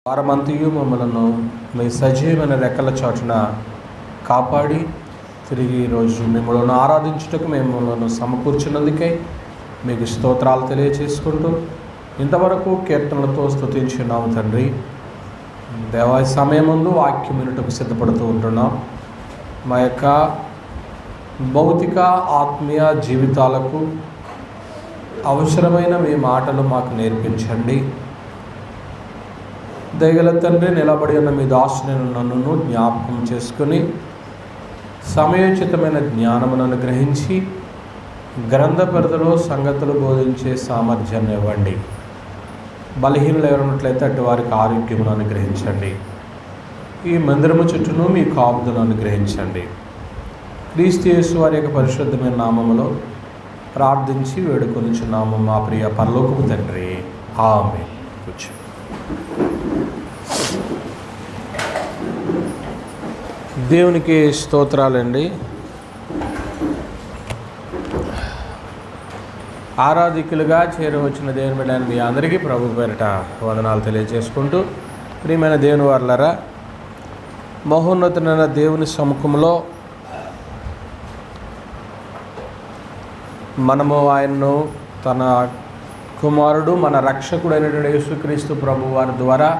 వారమంతయు మమ్మలను మీ సజీవమైన రెక్కల చాటున కాపాడి తిరిగి ఈరోజు మిమ్మల్ని ఆరాధించుటకు మిమ్మల్ని సమకూర్చినందుకై మీకు స్తోత్రాలు తెలియచేసుకుంటూ ఇంతవరకు కీర్తనలతో స్తుతించున్నాము తండ్రి. దేవా సమయం ముందు వాక్యం వినుటకు సిద్ధపడుతూ ఉంటున్నాం. మా యొక్క భౌతిక ఆత్మీయ జీవితాలకు అవసరమైన మీ మాటలు మాకు నేర్పించండి. దయగల తండ్రి, నిలబడి ఉన్న మీ దాసుని నన్ను జ్ఞాపకం చేసుకుని సమయోచితమైన జ్ఞానమును అనుగ్రహించి గ్రంథ పరిధిలో సంగతులు బోధించే సామర్థ్యాన్ని ఇవ్వండి. బలహీనలు ఎవరున్నట్లయితే అటు వారికి ఆరోగ్యమును అనుగ్రహించండి. ఈ మందిరము చుట్టూను మీ కాపుదలను అనుగ్రహించండి. క్రీస్తు యేసు వారి యొక్క పరిశుద్ధమైన నామములో ప్రార్థించి వేడుకొనుచున్నాము మా ప్రియ పరలోకపు తండ్రి, ఆమేన్. కూర్చో. దేవునికి స్తోత్రాలండి. ఆరాధికులుగా చేరవచ్చిన దేవుని బిడ్డలైన మీ అందరికీ ప్రభు పేరిట వందనాలు తెలియజేసుకుంటూ, ప్రియమైన దేవుని వారలారా, మహోన్నతుడైన దేవుని సముఖంలో మనము ఆయన్ను తన కుమారుడు మన రక్షకుడైనటువంటి యేసుక్రీస్తు ప్రభు వారి ద్వారా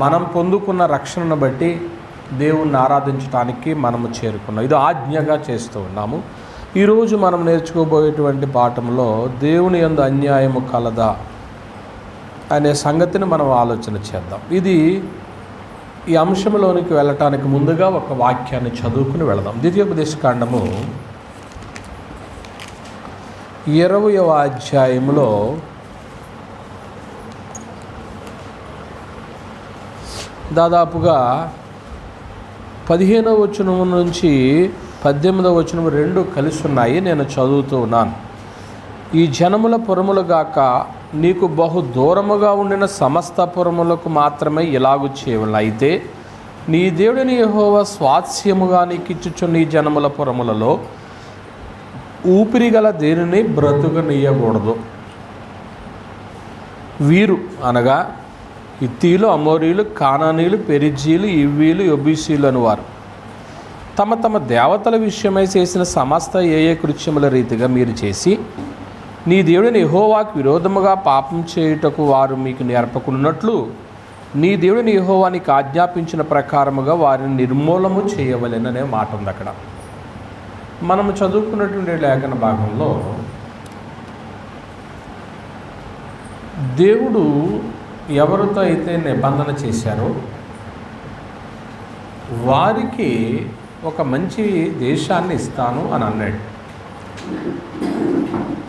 మనం పొందుకున్న రక్షణను బట్టి దేవుణ్ణి ఆరాధించడానికి మనము చేరుకున్నాం. ఇది ఆజ్ఞగా చేస్తూ ఉన్నాము. ఈరోజు మనం నేర్చుకోబోయేటువంటి పాఠంలో దేవుని యందు అన్యాయము కలదా అనే సంగతిని మనం ఆలోచన చేద్దాం. ఈ అంశంలోనికి వెళ్ళటానికి ముందుగా ఒక వాక్యాన్ని చదువుకుని వెళదాం. ద్వితీయోపదేశకాండము 20వ అధ్యాయంలో దాదాపుగా 15వ వచనం నుంచి 18వ వచనం రెండు కలిసి ఉన్నాయి. నేను చదువుతూ ఉన్నాను. ఈ జనముల పురములు గాక నీకు బహు దూరముగా ఉండిన సమస్త పురములకు మాత్రమే ఇలాగు చేయవలెను. అయితే నీ దేవుడిని యెహోవా స్వాస్యముగా నీకిచ్చుచున్న ఈ జనముల పురములలో ఊపిరిగల దేనిని బ్రతుకనీయకూడదు. వీరు అనగా హిత్తీయులు, అమోరీయులు, కానానీయులు, పెరిజీలు, ఇవ్వీలు, యెబూసీయులు అనువారు తమ తమ దేవతల విషయమై చేసిన సమస్త ఏ కృత్యముల రీతిగా మీరు చేసి నీ దేవుడిని యెహోవాకు విరోధముగా పాపం చేయుటకు వారు మీకు నేర్పకున్నట్లు నీ దేవుడిని యెహోవా నీకు ఆజ్ఞాపించిన ప్రకారముగా వారిని నిర్మూలము చేయవలెననే మాట ఉంది. అక్కడ మనము చదువుకున్నటువంటి లేఖన భాగంలో దేవుడు ఎవరితో అయితే నిబంధన చేశారో వారికి ఒక మంచి దేశాన్ని ఇస్తాను అని అన్నాడు.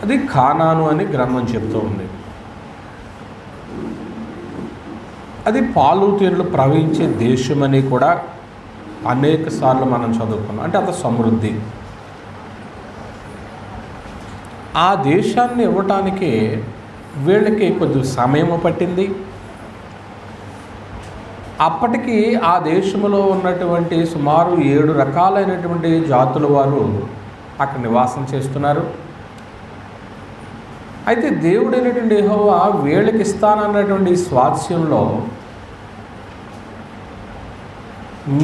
అది కానాను అని గ్రంథం చెబుతూ ఉంది. అది పాలు తేనెలు ప్రవహించే దేశమని కూడా అనేక సార్లు మనం చదువుకున్నాం. అంటే అంత సమృద్ధి. ఆ దేశాన్ని ఇవ్వటానికి వీళ్ళకి కొద్ది సమయం పట్టింది. అప్పటికి ఆ దేశంలో ఉన్నటువంటి సుమారు 7 రకాలైనటువంటి జాతుల వారు అక్కడ నివాసం చేస్తున్నారు. అయితే దేవుడైనటువంటి యెహోవా వీళ్ళకి ఇస్తానన్నటువంటి స్వాస్యంలో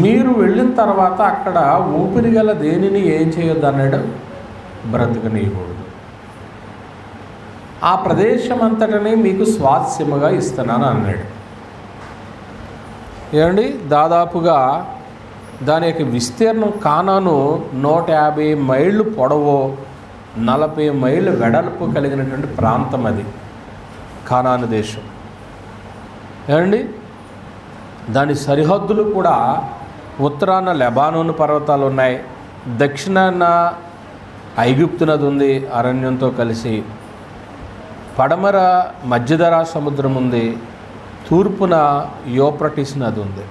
మీరు వెళ్ళిన తర్వాత అక్కడ ఊపిరిగల దేనిని ఏం చేయొద్దు అన్నాడు, బ్రతకనీయకూడదు. ఆ ప్రదేశం అంతటనే మీకు స్వాస్యముగా ఇస్తున్నాను అన్నాడు. ఏమండి, దాదాపుగా దాని యొక్క విస్తీర్ణం కానాను 150 మైళ్ళు పొడవు, 40 మైళ్ళు వెడల్పు కలిగినటువంటి ప్రాంతం అది కానాను దేశం. ఏమండి, దాని సరిహద్దులు కూడా ఉత్తరాన లెబానోను పర్వతాలు ఉన్నాయి, దక్షిణాన ఐగుప్తు నది ఉంది అరణ్యంతో కలిసి, పడమర మధ్యధరా సముద్రం ఉంది, తూర్పున యూఫ్రటీస్ నది ఉంది.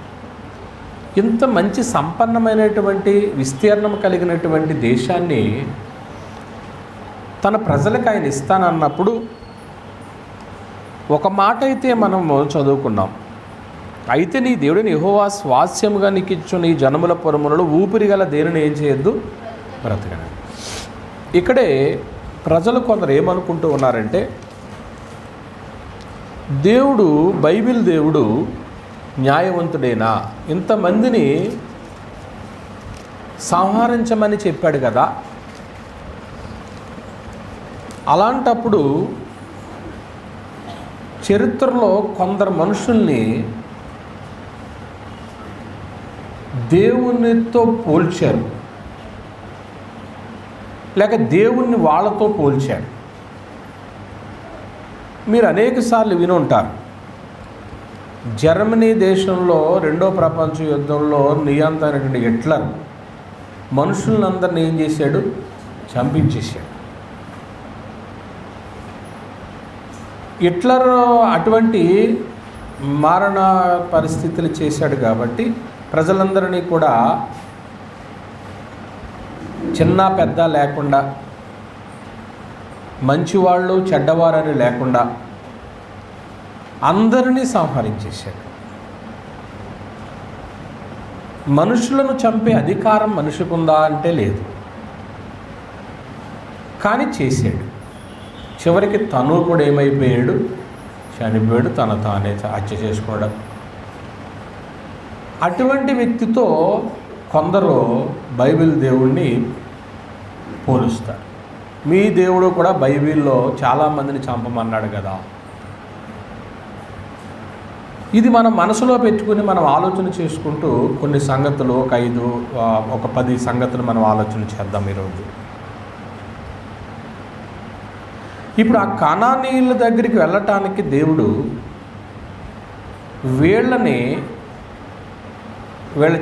ఇంత మంచి సంపన్నమైనటువంటి విస్తీర్ణం కలిగినటువంటి దేశాన్ని తన ప్రజలకు ఆయన ఇస్తానన్నప్పుడు ఒక మాట అయితే మనము చదువుకున్నాం. అయితే నీ దేవుడిని యెహోవా స్వాస్యముగా నీకు ఇచ్చున్న ఈ జనముల పురములలో ఊపిరిగల దేనిని ఏం చేయొద్దు, బ్రతకని. ఇక్కడే ప్రజలు కొందరు ఏమనుకుంటూ ఉన్నారంటే దేవుడు, బైబిల్ దేవుడు న్యాయవంతుడేనా? ఇంతమందిని సంహరించమని చెప్పాడు కదా. అలాంటప్పుడు చరిత్రలో కొందరు మనుషుల్ని దేవునితో పోల్చారు, లేక దేవుణ్ణి వాళ్ళతో పోల్చారు. మీరు అనేకసార్లు విని ఉంటారు. జర్మనీ దేశంలో రెండో ప్రపంచ యుద్ధంలో నియంత అయినటువంటి హిట్లర్ మనుషులందరినీ ఏం చేశాడు? చంపించేశాడు. హిట్లర్ అటువంటి మారణ పరిస్థితులు చేశాడు కాబట్టి ప్రజలందరినీ కూడా చిన్న పెద్ద లేకుండా, మంచివాళ్ళు చెడ్డవారని లేకుండా అందరినీ సంహరించేశాడు. మనుషులను చంపే అధికారం మనిషికి ఉందా అంటే లేదు, కానీ చేశాడు. చివరికి తను కూడా ఏమైపోయాడు? చనిపోయాడు, తానే హత్య చేసుకోవడం. అటువంటి వ్యక్తితో కొందరు బైబిల్ దేవుణ్ణి పోలుస్తారు. మీ దేవుడు కూడా బైబిల్లో చాలామందిని చంపమన్నాడు కదా. ఇది మనం మనసులో పెట్టుకుని మనం ఆలోచన చేసుకుంటూ కొన్ని సంగతులు, ఒక 10 సంగతులు మనం ఆలోచన చేద్దాం ఈరోజు. ఇప్పుడు ఆ కనానీయుల దగ్గరికి వెళ్ళటానికి దేవుడు వీళ్ళ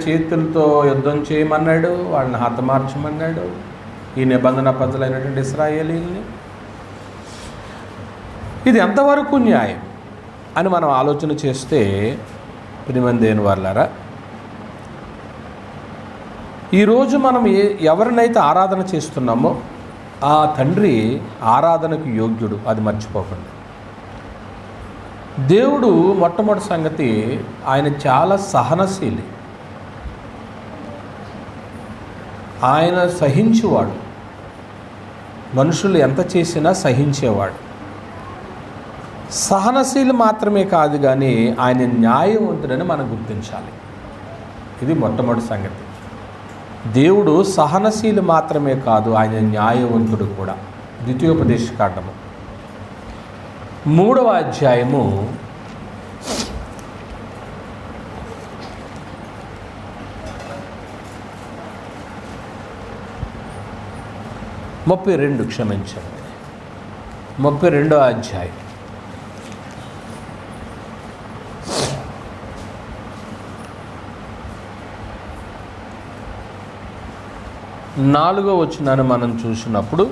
చేతులతో యుద్ధం చేయమన్నాడు, వాళ్ళని హతమార్చమన్నాడు, ఈ నిబంధన ప్రజలైనటువంటి ఇశ్రాయేలీల్ని. ఇది ఎంతవరకు న్యాయం అని మనం ఆలోచన చేస్తే, ప్రియమైన దేవుని వారలారా, ఈరోజు మనం ఎవరినైతే ఆరాధన చేస్తున్నామో ఆ తండ్రి ఆరాధనకు యోగ్యుడు, అది మర్చిపోకండి. దేవుడు మొట్టమొదటి సంగతి, ఆయన చాలా సహనశీలి, ఆయన సహించేవాడు. మనుషులు ఎంత చేసినా సహించేవాడు. సహనశీలి మాత్రమే కాదు కానీ ఆయన న్యాయవంతుడని మనం గుర్తించాలి. ఇది మొట్టమొదటి సంగతి. దేవుడు సహనశీలి మాత్రమే కాదు, ఆయన న్యాయవంతుడు కూడా. ద్వితీయోపదేశకాండము 3వ అధ్యాయము 32, క్షమించండి, 32వ అధ్యాయం 4వ వచనాన్ని మనం చూసినప్పుడు,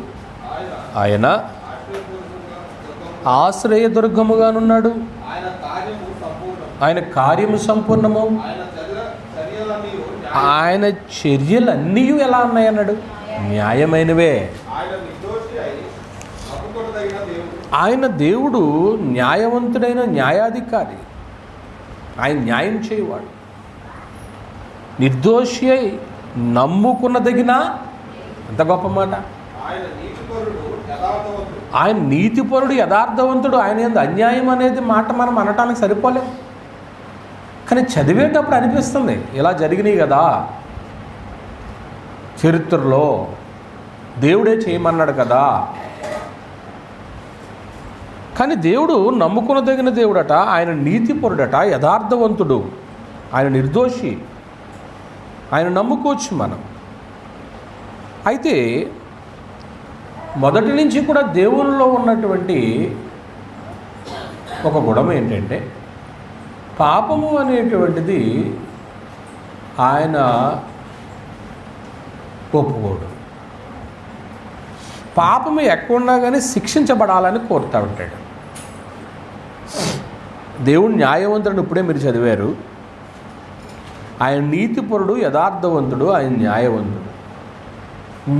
ఆయన ఆశ్రయదుర్గముగానున్నాడు, ఆయన కార్యము సంపూర్ణము, ఆయన చర్యలన్నీ ఎలా ఉన్నాయన్నాడు? న్యాయమైనవే. ఆయన దేవుడు న్యాయవంతుడైన న్యాయాధికారి. ఆయన న్యాయం చేయవాడు. నిర్దోషి అయి నమ్ముకున్నదగిన, అంత గొప్ప మాట. ఆయన నీతిపరుడు, యథార్థవంతుడు. ఆయన యందు అన్యాయం అనేది మాట మనం అనటానికి సరిపోలేం. కానీ చదివేటప్పుడు అనిపిస్తుంది, ఇలా జరిగినాయి కదా చరిత్రలో, దేవుడే చేయమన్నాడు కదా. కానీ దేవుడు నమ్ముకునదగిన దేవుడట, ఆయన నీతిపరుడట, యథార్థవంతుడు, ఆయన నిర్దోషి. ఆయన నమ్ముకోవచ్చు మనం. అయితే మొదటి నుంచి కూడా దేవునిలో ఉన్నటువంటి ఒక గుణం ఏంటంటే, పాపము అనేటువంటిది ఆయన ఒప్పుకోడు. పాపము ఎక్కడున్నా కానీ శిక్షించబడాలని కోరుతూ ఉంటాడు. దేవుడు న్యాయవంతుడు, ఇప్పుడే మీరు చదివారు. ఆయన నీతిపరుడు, యథార్థవంతుడు, ఆయన న్యాయవంతుడు.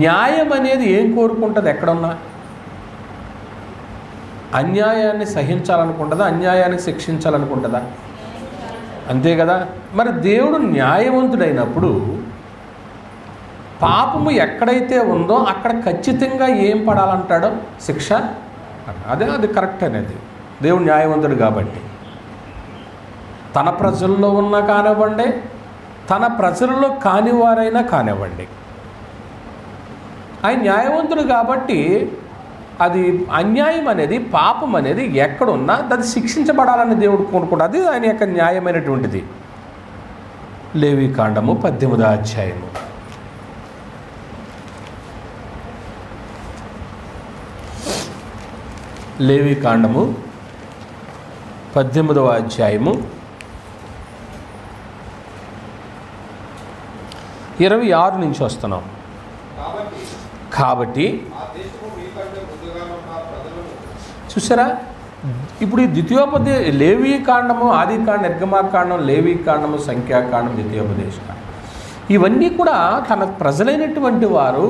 న్యాయం అనేది ఏం కోరుకుంటుంది? ఎక్కడున్నా అన్యాయాన్ని సహించాలనుకుంటుందా? అన్యాయాన్ని శిక్షించాలనుకుంటుందా? అంతే కదా. మరి దేవుడు న్యాయవంతుడైనప్పుడు పాపము ఎక్కడైతే ఉందో అక్కడ ఖచ్చితంగా ఏం పడాలంటాడో? శిక్ష. అది కరెక్ట్ అనేది. దేవుడు న్యాయవంతుడు కాబట్టి. తన ప్రజల్లో ఉన్న కానివ్వండి, తన ప్రజల్లో కానివారైనా కానివ్వండి, ఆయన న్యాయవంతుడు కాబట్టి అది అన్యాయం అనేది, పాపం అనేది ఎక్కడున్నా అది శిక్షించబడాలని దేవుడు కోరుకుంటాడు. అది ఆయన యొక్క న్యాయమైనటువంటిది. లేవీకాండము 18వ అధ్యాయము. లేవీకాండము 18వ అధ్యాయము 26 నుంచి వస్తున్నాం. కాబట్టి చూసారా, ఇప్పుడు ఈ లేవీకాండము, ఆదికాండం, నిర్గమాకాండం, లేవీకాండము, సంఖ్యాకాండం, ద్వితీయోపదేశకాండం, ఇవన్నీ కూడా తన ప్రజలైనటువంటి వారు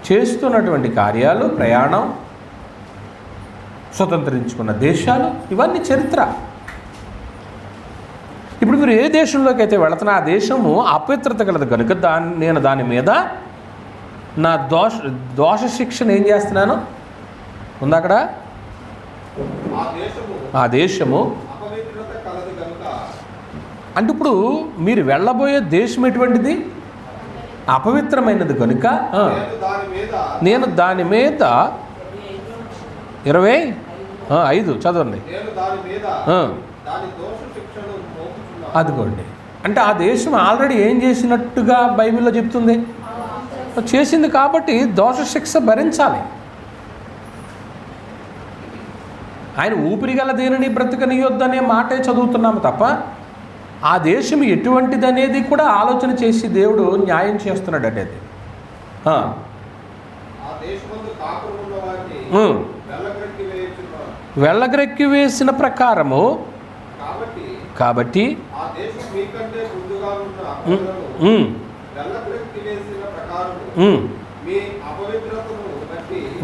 చేస్తున్నటువంటి కార్యాలు, ప్రయాణం, స్వతంత్రించుకున్న దేశాలు, ఇవన్నీ చరిత్ర. ఇప్పుడు మీరు ఏ దేశంలోకి అయితే వెళుతున్నా ఆ దేశము అపవిత్రత కలదు కనుక నేను దాని మీద నా దోష శిక్షను ఏం చేస్తున్నాను ఉంది అక్కడ. ఆ దేశము అంటే ఇప్పుడు మీరు వెళ్ళబోయే దేశం ఎటువంటిది? అపవిత్రమైనది కనుక నేను దాని మీద 25 చదవండి. అదిగోండి, అంటే ఆ దేశం ఆల్రెడీ ఏం చేసినట్టుగా బైబిల్లో చెప్తుంది, చేసింది కాబట్టి దోష శిక్ష భరించాలి. ఆయన ఊపిరిగల దేనిని బ్రతకనియొద్దనే మాటే చదువుతున్నాము తప్ప ఆ దేశం ఎటువంటిది అనేది కూడా ఆలోచన చేసి దేవుడు న్యాయం చేస్తున్నాడు. అనేది వెళ్ళగ్రెక్కి వేసిన ప్రకారము కాబట్టి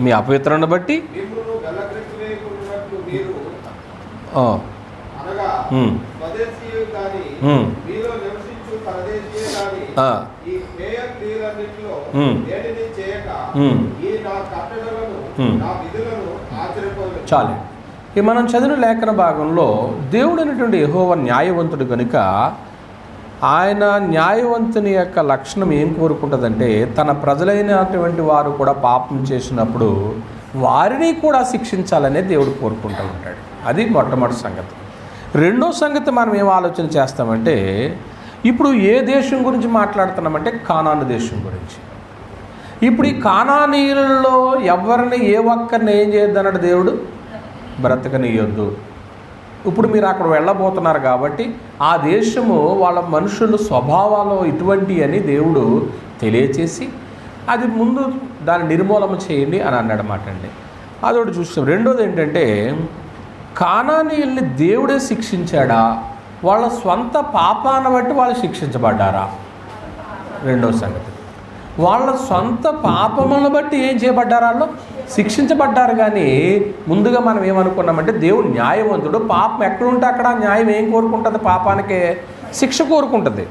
మీ అపవిత్రను బట్టి చాలు. ఈ మనం చదివిన లేఖన భాగంలో దేవుడు అనేటువంటి యెహోవా న్యాయవంతుడు కనుక ఆయన న్యాయవంతుని యొక్క లక్షణం ఏం కోరుకుంటుందంటే తన ప్రజలైనటువంటి వారు కూడా పాపం చేసినప్పుడు వారిని కూడా శిక్షించాలనే దేవుడు కోరుకుంటూ ఉంటాడు. అది మొట్టమొదటి సంగతి. రెండో సంగతి మనం ఏం ఆలోచన చేస్తామంటే ఇప్పుడు ఏ దేశం గురించి మాట్లాడుతున్నామంటే కానాను దేశం గురించి. ఇప్పుడు ఈ కానానీయులలో ఎవరిని ఏ ఒక్కరిని ఏం చేయొద్దన్నాడు దేవుడు? బ్రతకనియొద్దు. ఇప్పుడు మీరు అక్కడ వెళ్ళబోతున్నారు కాబట్టి ఆ దేశము వాళ్ళ మనుషుల స్వభావాలు ఇటువంటి అని దేవుడు తెలియచేసి అది ముందు దాన్ని నిర్మూలన చేయండి అని అన్నాడన్నమాట అండి. అదొకటి చూస్తాం. రెండోది ఏంటంటే కానానీయుల్ని దేవుడే శిక్షించాడా, వాళ్ళ స్వంత పాపాన్ని బట్టి వాళ్ళు శిక్షించబడ్డారా? రెండో సంగతి, వాళ్ళ సొంత పాపములను బట్టి ఏం చేయబడ్డారు? వాళ్ళు శిక్షించబడ్డారు. కానీ ముందుగా మనం ఏమనుకున్నామంటే దేవుడు న్యాయవంతుడు, పాపం ఎక్కడుంటే అక్కడ న్యాయం ఏం కోరుకుంటుంది? పాపానికే శిక్ష కోరుకుంటుంది,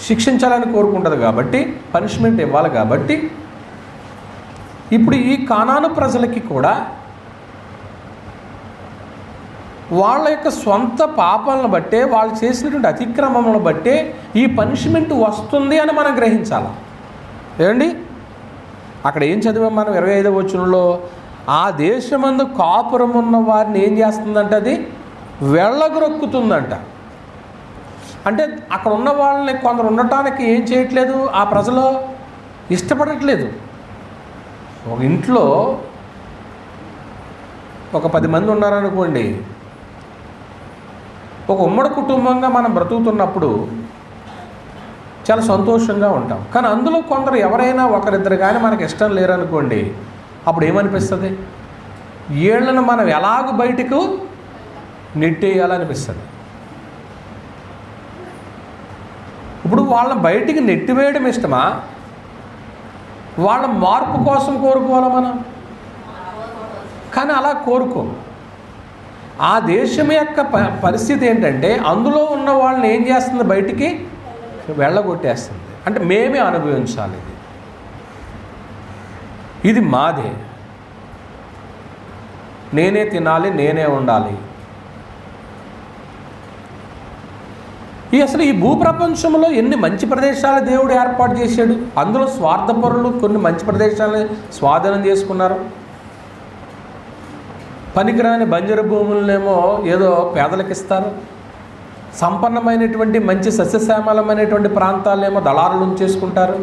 శిక్షించాలని కోరుకుంటుంది కాబట్టి పనిష్మెంట్ ఇవ్వాలి. కాబట్టి ఇప్పుడు ఈ కానాను ప్రజలకి కూడా వాళ్ళ యొక్క సొంత పాపాలను బట్టే, వాళ్ళు చేసినటువంటి అతిక్రమములను బట్టే ఈ పనిష్మెంట్ వస్తుంది అని మనం గ్రహించాలి. ఏమండి, అక్కడ ఏం చదివాం మనం 25వ వచనంలో? ఆ దేశమందు కాపురం ఉన్న వారిని ఏం చేస్తుందంట? అది వెళ్ళగొరుకుతుందంట. అంటే అక్కడ ఉన్న వాళ్ళని కొందరు ఉండటానికి ఏం చేయట్లేదు, ఆ ప్రజలు ఇష్టపడట్లేదు. ఒక ఇంట్లో ఒక 10 మంది ఉన్నారనుకోండి, ఒక ఉమ్మడి కుటుంబంగా మనం బ్రతుకుతున్నప్పుడు చాలా సంతోషంగా ఉంటాం. కానీ అందులో కొందరు ఎవరైనా ఒకరిద్దరు కానీ మనకు ఇష్టం లేరనుకోండి, అప్పుడు ఏమనిపిస్తుంది? వీళ్ళను మనం ఎలాగూ బయటకు నెట్టేయాలనిపిస్తుంది. ఇప్పుడు వాళ్ళని బయటికి నెట్టివేయడం ఇష్టమా, వాళ్ళ మార్పు కోసం కోరుకోవాలా మనం? కానీ అలా కోరుకో. ఆ దేశం యొక్క పరిస్థితి ఏంటంటే అందులో ఉన్న వాళ్ళని ఏం చేస్తుంది? బయటికి వెళ్ళగొట్టేస్తుంది. అంటే మేమే అనుభవించాలి, ఇది మాదే. నేనే తినాలి, నేనే ఉండాలి. అసలు ఈ భూప్రపంచంలో ఎన్ని మంచి ప్రదేశాలు దేవుడు ఏర్పాటు చేశాడు. అందులో స్వార్థపరులు కొన్ని మంచి ప్రదేశాలని స్వాధీనం చేసుకున్నారు. పనికిరాని బంజరు భూములనేమో ఏదో పేదలకు ఇస్తారు. సంపన్నమైనటువంటి మంచి సస్యశ్యామలమైనటువంటి ప్రాంతాలనేమో దళారులు ఉంచేసుకుంటారు.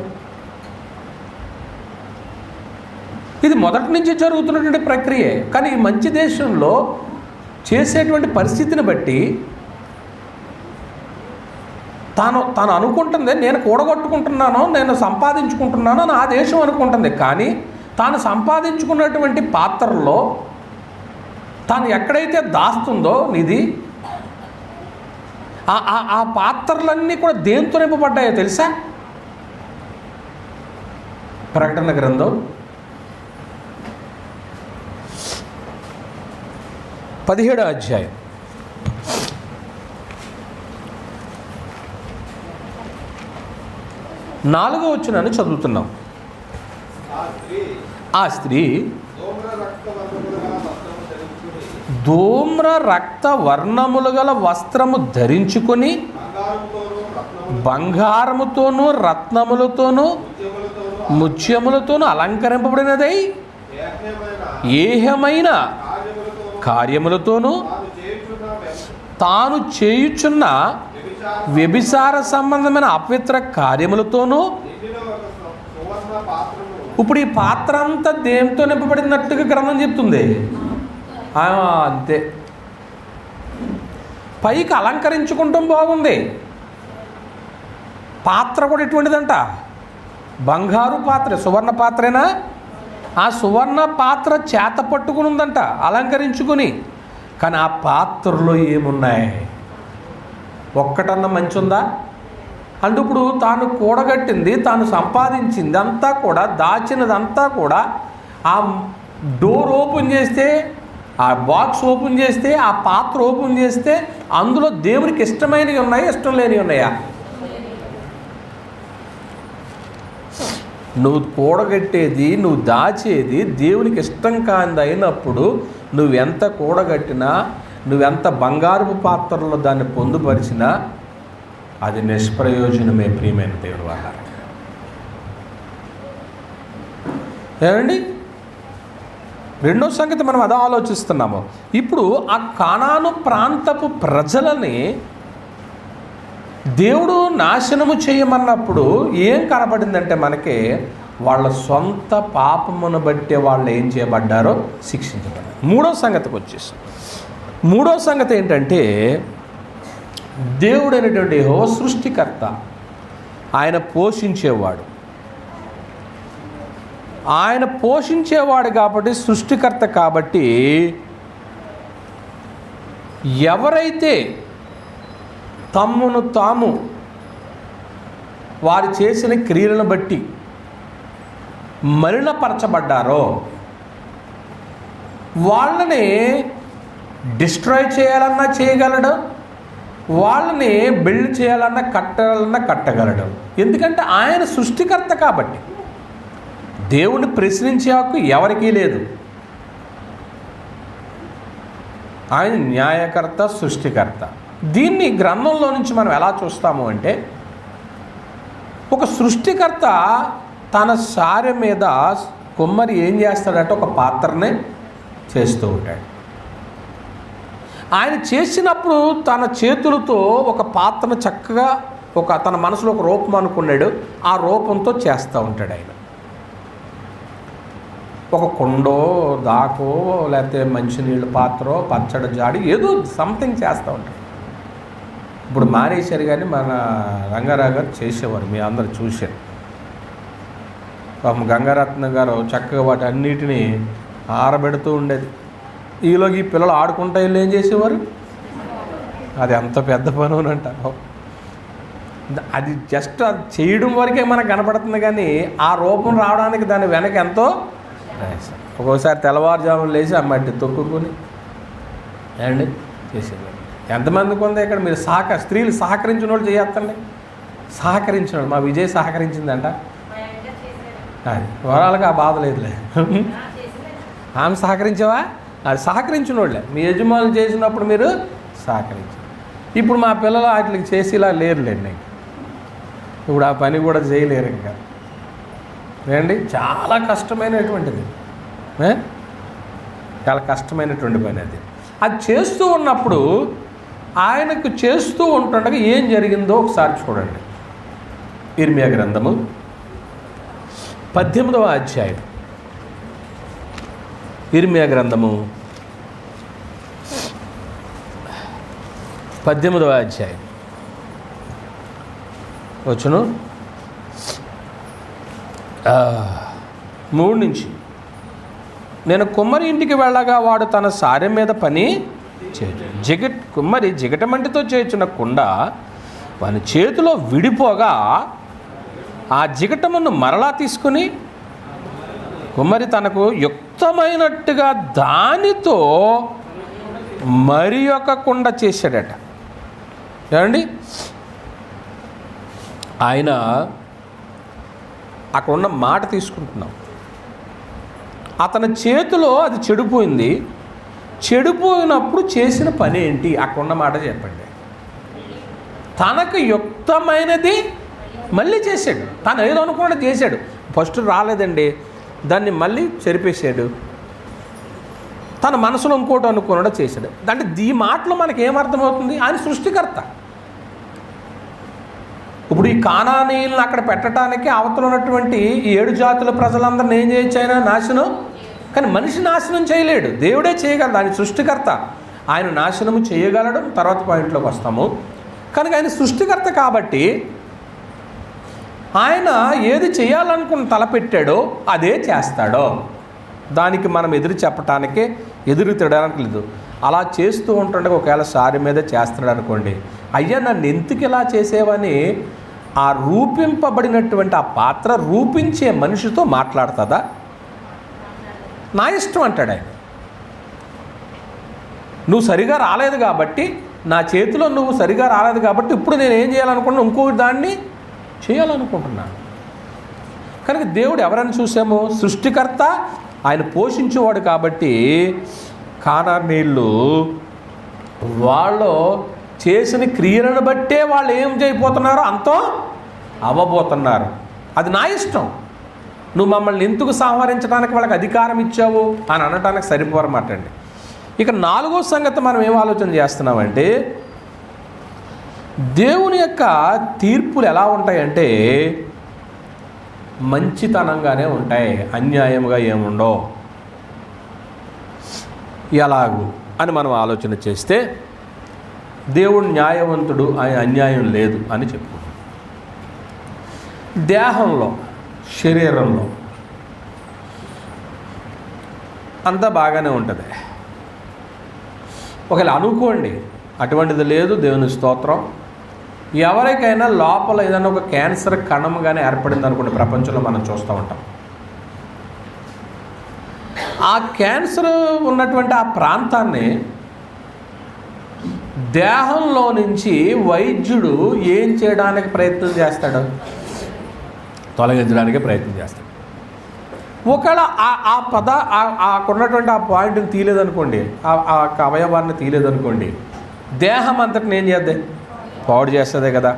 ఇది మొదటి నుంచి జరుగుతున్నటువంటి ప్రక్రియే. కానీ ఈ మంచి దేశంలో చేసేటువంటి పరిస్థితిని బట్టి తాను అనుకుంటుంది నేను కూడగొట్టుకుంటున్నాను, నేను సంపాదించుకుంటున్నాను అని ఆ దేశం అనుకుంటుంది. కానీ తాను సంపాదించుకున్నటువంటి పాత్రలో తాను ఎక్కడైతే దాస్తుందో నిధి, ఆ పాత్రలన్నీ కూడా దేంతో నింపబడ్డాయో తెలుసా? ప్రకటన గ్రంథం 17వ అధ్యాయం 4వ వచనాన్ని చదువుతున్నాం. ఆ స్త్రీ ధూమ్ర రక్త వర్ణములు గల వస్త్రము ధరించుకొని బంగారముతోనూ రత్నములతోనూ ముత్యములతోనూ అలంకరింపబడినదై ఏహమైన కార్యములతోనూ తాను చేయుచున్న వ్యభిచార సంబంధమైన అపవిత్ర కార్యములతోనూ. ఇప్పుడు ఈ పాత్ర అంతా దేంతో నింపబడినట్టుగా గ్రంథం చెప్తుంది. అంతే. పైకి అలంకరించుకుంటాం బాగుంది. పాత్ర కూడా ఎటువంటిదంట? బంగారు పాత్ర, సువర్ణ పాత్రేనా? ఆ సువర్ణ పాత్ర చేత పట్టుకుని ఉందంట అలంకరించుకుని. కానీ ఆ పాత్రలో ఏమున్నాయి? ఒక్కటన్నా మంచి ఉందా? అంటే ఇప్పుడు తాను కూడగట్టింది, తాను సంపాదించింది అంతా కూడా, దాచినదంతా కూడా ఆ డోర్ ఓపెన్ చేస్తే, ఆ బాక్స్ ఓపెన్ చేస్తే, ఆ పాత్ర ఓపెన్ చేస్తే అందులో దేవునికి ఇష్టమైనవి ఉన్నాయా, ఇష్టం లేనివి ఉన్నాయా? నువ్వు కూడగట్టేది, నువ్వు దాచేది దేవునికి ఇష్టం కానిది అయినప్పుడు నువ్వెంత కూడగట్టినా, నువ్వెంత బంగారపు పాత్రలో దాన్ని పొందుపరిచినా అది నిష్ప్రయోజనమే. ప్రియమైన దేవుని వాళ్ళ ఏమండి, రెండో సంగతి మనం అదే ఆలోచిస్తున్నాము. ఇప్పుడు ఆ కానాను ప్రాంతపు ప్రజలని దేవుడు నాశనము చేయమన్నప్పుడు ఏం కనబడిందంటే మనకి వాళ్ళ సొంత పాపమును బట్టే వాళ్ళు ఏం చేయబడ్డారో శిక్షించబడ్డారు. మూడో సంగతికి వచ్చేసి, మూడో సంగతి ఏంటంటే దేవుడు అనేటువంటి యెహోవా సృష్టికర్త, ఆయన పోషించేవాడు. ఆయన పోషించేవాడు కాబట్టి, సృష్టికర్త కాబట్టి, ఎవరైతే తమ్మును తాము వారు చేసిన క్రియలను బట్టి మలినపరచబడ్డారో వాళ్ళని డిస్ట్రాయ్ చేయాలన్నా చేయగలడు, వాళ్ళని బిల్డ్ చేయాలన్నా కట్టాలన్నా కట్టగలడు. ఎందుకంటే ఆయన సృష్టికర్త కాబట్టి. దేవుణ్ణి ప్రశ్నించే హక్కు ఎవరికీ లేదు. ఆయన న్యాయకర్త, సృష్టికర్త. దీన్ని గ్రంథంలో నుంచి మనం ఎలా చూస్తాము అంటే, ఒక సృష్టికర్త తన సారె మీద కుమ్మరి ఏం చేస్తాడంటే ఒక పాత్రనే చేస్తూ ఉంటాడు. ఆయన చేసినప్పుడు తన చేతులతో ఒక పాత్రను చక్కగా తన మనసులో ఒక రూపం అనుకున్నాడు, ఆ రూపంతో చేస్తూ ఉంటాడు. ఆయన ఒక కుండో, దాకో, లేకపోతే మంచినీళ్ళ పాత్రో, పచ్చడి జాడి, ఏదో సంథింగ్ చేస్తూ ఉంటాడు. ఇప్పుడు మానేశారు, కానీ మన రంగారావు గారు చేసేవారు, మీ అందరు చూశారు. పాపం గంగారత్న గారు చక్కగా వాటి అన్నిటినీ ఆరబెడుతూ ఉండేది. ఈలోకి ఈ పిల్లలు ఆడుకుంటా వీళ్ళు ఏం చేసేవారు? అది ఎంత పెద్ద పని అని అంటారు. అది జస్ట్ అది చేయడం వరకే మనకు కనపడుతుంది, కానీ ఆ రూపం రావడానికి దాని వెనక ఎంతో ప్రయాసం. ఒక్కోసారి తెల్లవారుజామున లేచి ఆ మట్టి తొక్కుని అండి చేసేవారు. ఎంతమందికి ఉంది ఇక్కడ? మీరు స్త్రీలు సహకరించిన వాళ్ళు చేయొద్దండి. సహకరించిన వాళ్ళు, మా విజయ్ సహకరించిందంట. అది వరాలకు ఆ బాధ లేదులే. ఆమె సహకరించావా? అది సహకరించిన వాళ్ళే. మీ యజమానులు చేసినప్పుడు మీరు సహకరించారు. ఇప్పుడు మా పిల్లలు వాటికి చేసేలా లేరులేండి. ఇప్పుడు ఆ పని కూడా చేయలేరు ఇంకా. ఏండి, చాలా కష్టమైనటువంటిది, చాలా కష్టమైనటువంటి పని అది. అది చేస్తూ ఉన్నప్పుడు ఆయనకు చేస్తూ ఉంటుండగా ఏం జరిగిందో ఒకసారి చూడండి. ఇర్మియా గ్రంథము 18వ అధ్యాయం. ఇర్మియా గ్రంథము 18వ అధ్యాయం వచ్చును 3 నుంచి. నేను కుమ్మరి ఇంటికి వెళ్ళగా వాడు తన సారె మీద పని చేయు. కుమ్మరి జిగటమంటితో చేయుచున్న కుండ వాని చేతిలో విడిపోగా ఆ జిగటమును మరలా తీసుకుని కుమ్మరి తనకు యుక్తమైనట్టుగా దానితో మరి ఒక కుండ చేశాడట. ఏమండి, ఆయన అక్కడ ఉన్న మాట తీసుకుంటున్నాం. అతని చేతిలో అది చెడిపోయింది. చెడిపోయినప్పుడు చేసిన పని ఏంటి? అక్కడ ఉన్న మాట చెప్పండి. తనకు యుక్తమైనది మళ్ళీ చేశాడు. తను ఏదో అనుకున్నాడు చేశాడు. ఫస్ట్ రాలేదండి, దాన్ని మళ్ళీ చెరిపేశాడు. తన మనసులో ఇంకోటి అనుకున్నాడో చేశాడు. అంటే ఈ మాటలో మనకి ఏమర్థమవుతుంది? ఆయన సృష్టికర్త. ఇప్పుడు ఈ కానానీయులను అక్కడ పెట్టడానికి అవతల ఉన్నటువంటి ఈ 7 జాతుల ప్రజలందరినీ ఏం చేయొచ్చు? ఆయన నాశనం. కానీ మనిషి నాశనం చేయలేడు, దేవుడే చేయగలడు. ఆయన సృష్టికర్త, ఆయన నాశనము చేయగలడు. తర్వాత పాయింట్లోకి వస్తాము. కనుక ఆయన సృష్టికర్త కాబట్టి ఆయన ఏది చేయాలనుకుని తలపెట్టాడో అదే చేస్తాడో. దానికి మనం ఎదురు చెప్పటానికి, ఎదురు తినడానికి లేదు. అలా చేస్తూ ఉంటుండగా ఒకవేళ సారి మీద చేస్తాడు అనుకోండి, అయ్యా నన్ను ఎందుకు ఇలా చేసేవని ఆ రూపింపబడినటువంటి ఆ పాత్ర రూపించే మనిషితో మాట్లాడుతుందా? నా ఇష్టం అంటాడు ఆయన. నువ్వు సరిగా రాలేదు కాబట్టి, నా చేతిలో నువ్వు సరిగా రాలేదు కాబట్టి ఇప్పుడు నేను ఏం చేయాలనుకున్నా? ఇంకో దాన్ని చేయాలనుకుంటున్నాను. కనుక దేవుడు ఎవరైనా చూసామో సృష్టికర్త, ఆయన పోషించేవాడు. కాబట్టి కానానీయులు వాళ్ళు చేసిన క్రియలను బట్టే వాళ్ళు ఏం చేయబోతున్నారో అంతో అవ్వబోతున్నారు. అది నా ఇష్టం. నువ్వు మమ్మల్ని ఎందుకు సంహరించడానికి వాళ్ళకి అధికారం ఇచ్చావు అని అనడానికి సరిపోరమాట అండి. ఇక 4వ సంగతి మనం ఏం ఆలోచన చేస్తున్నామంటే, దేవుని యొక్క తీర్పులు ఎలా ఉంటాయంటే మంచితనంగానే ఉంటాయి, అన్యాయంగా ఏముండవు. ఎలాగూ అని మనం ఆలోచన చేస్తే దేవుడు న్యాయవంతుడు, ఆయన అన్యాయం లేదు అని చెప్పుకుంటాం. దేహంలో, శరీరంలో అంతా బాగానే ఉంటుంది. ఒకవేళ అనుకోండి అటువంటిది లేదు, దేవుని స్తోత్రం. ఎవరికైనా లోపల ఏదైనా ఒక క్యాన్సర్ కణం కానీ ఏర్పడింది అనుకోండి, ప్రపంచంలో మనం చూస్తూ ఉంటాం. ఆ క్యాన్సర్ ఉన్నటువంటి ఆ ప్రాంతాన్ని దేహంలో నుంచి వైద్యుడు ఏం చేయడానికి ప్రయత్నం చేస్తాడు? తొలగించడానికి ప్రయత్నం చేస్తాడు. ఒకవేళ ఉన్నటువంటి ఆ పాయింట్ని తీయలేదనుకోండి, ఆ అవయవాన్ని తీయలేదనుకోండి, దేహం అంతటిని ఏం చేద్దే? పాడు చేస్తుందే కదా.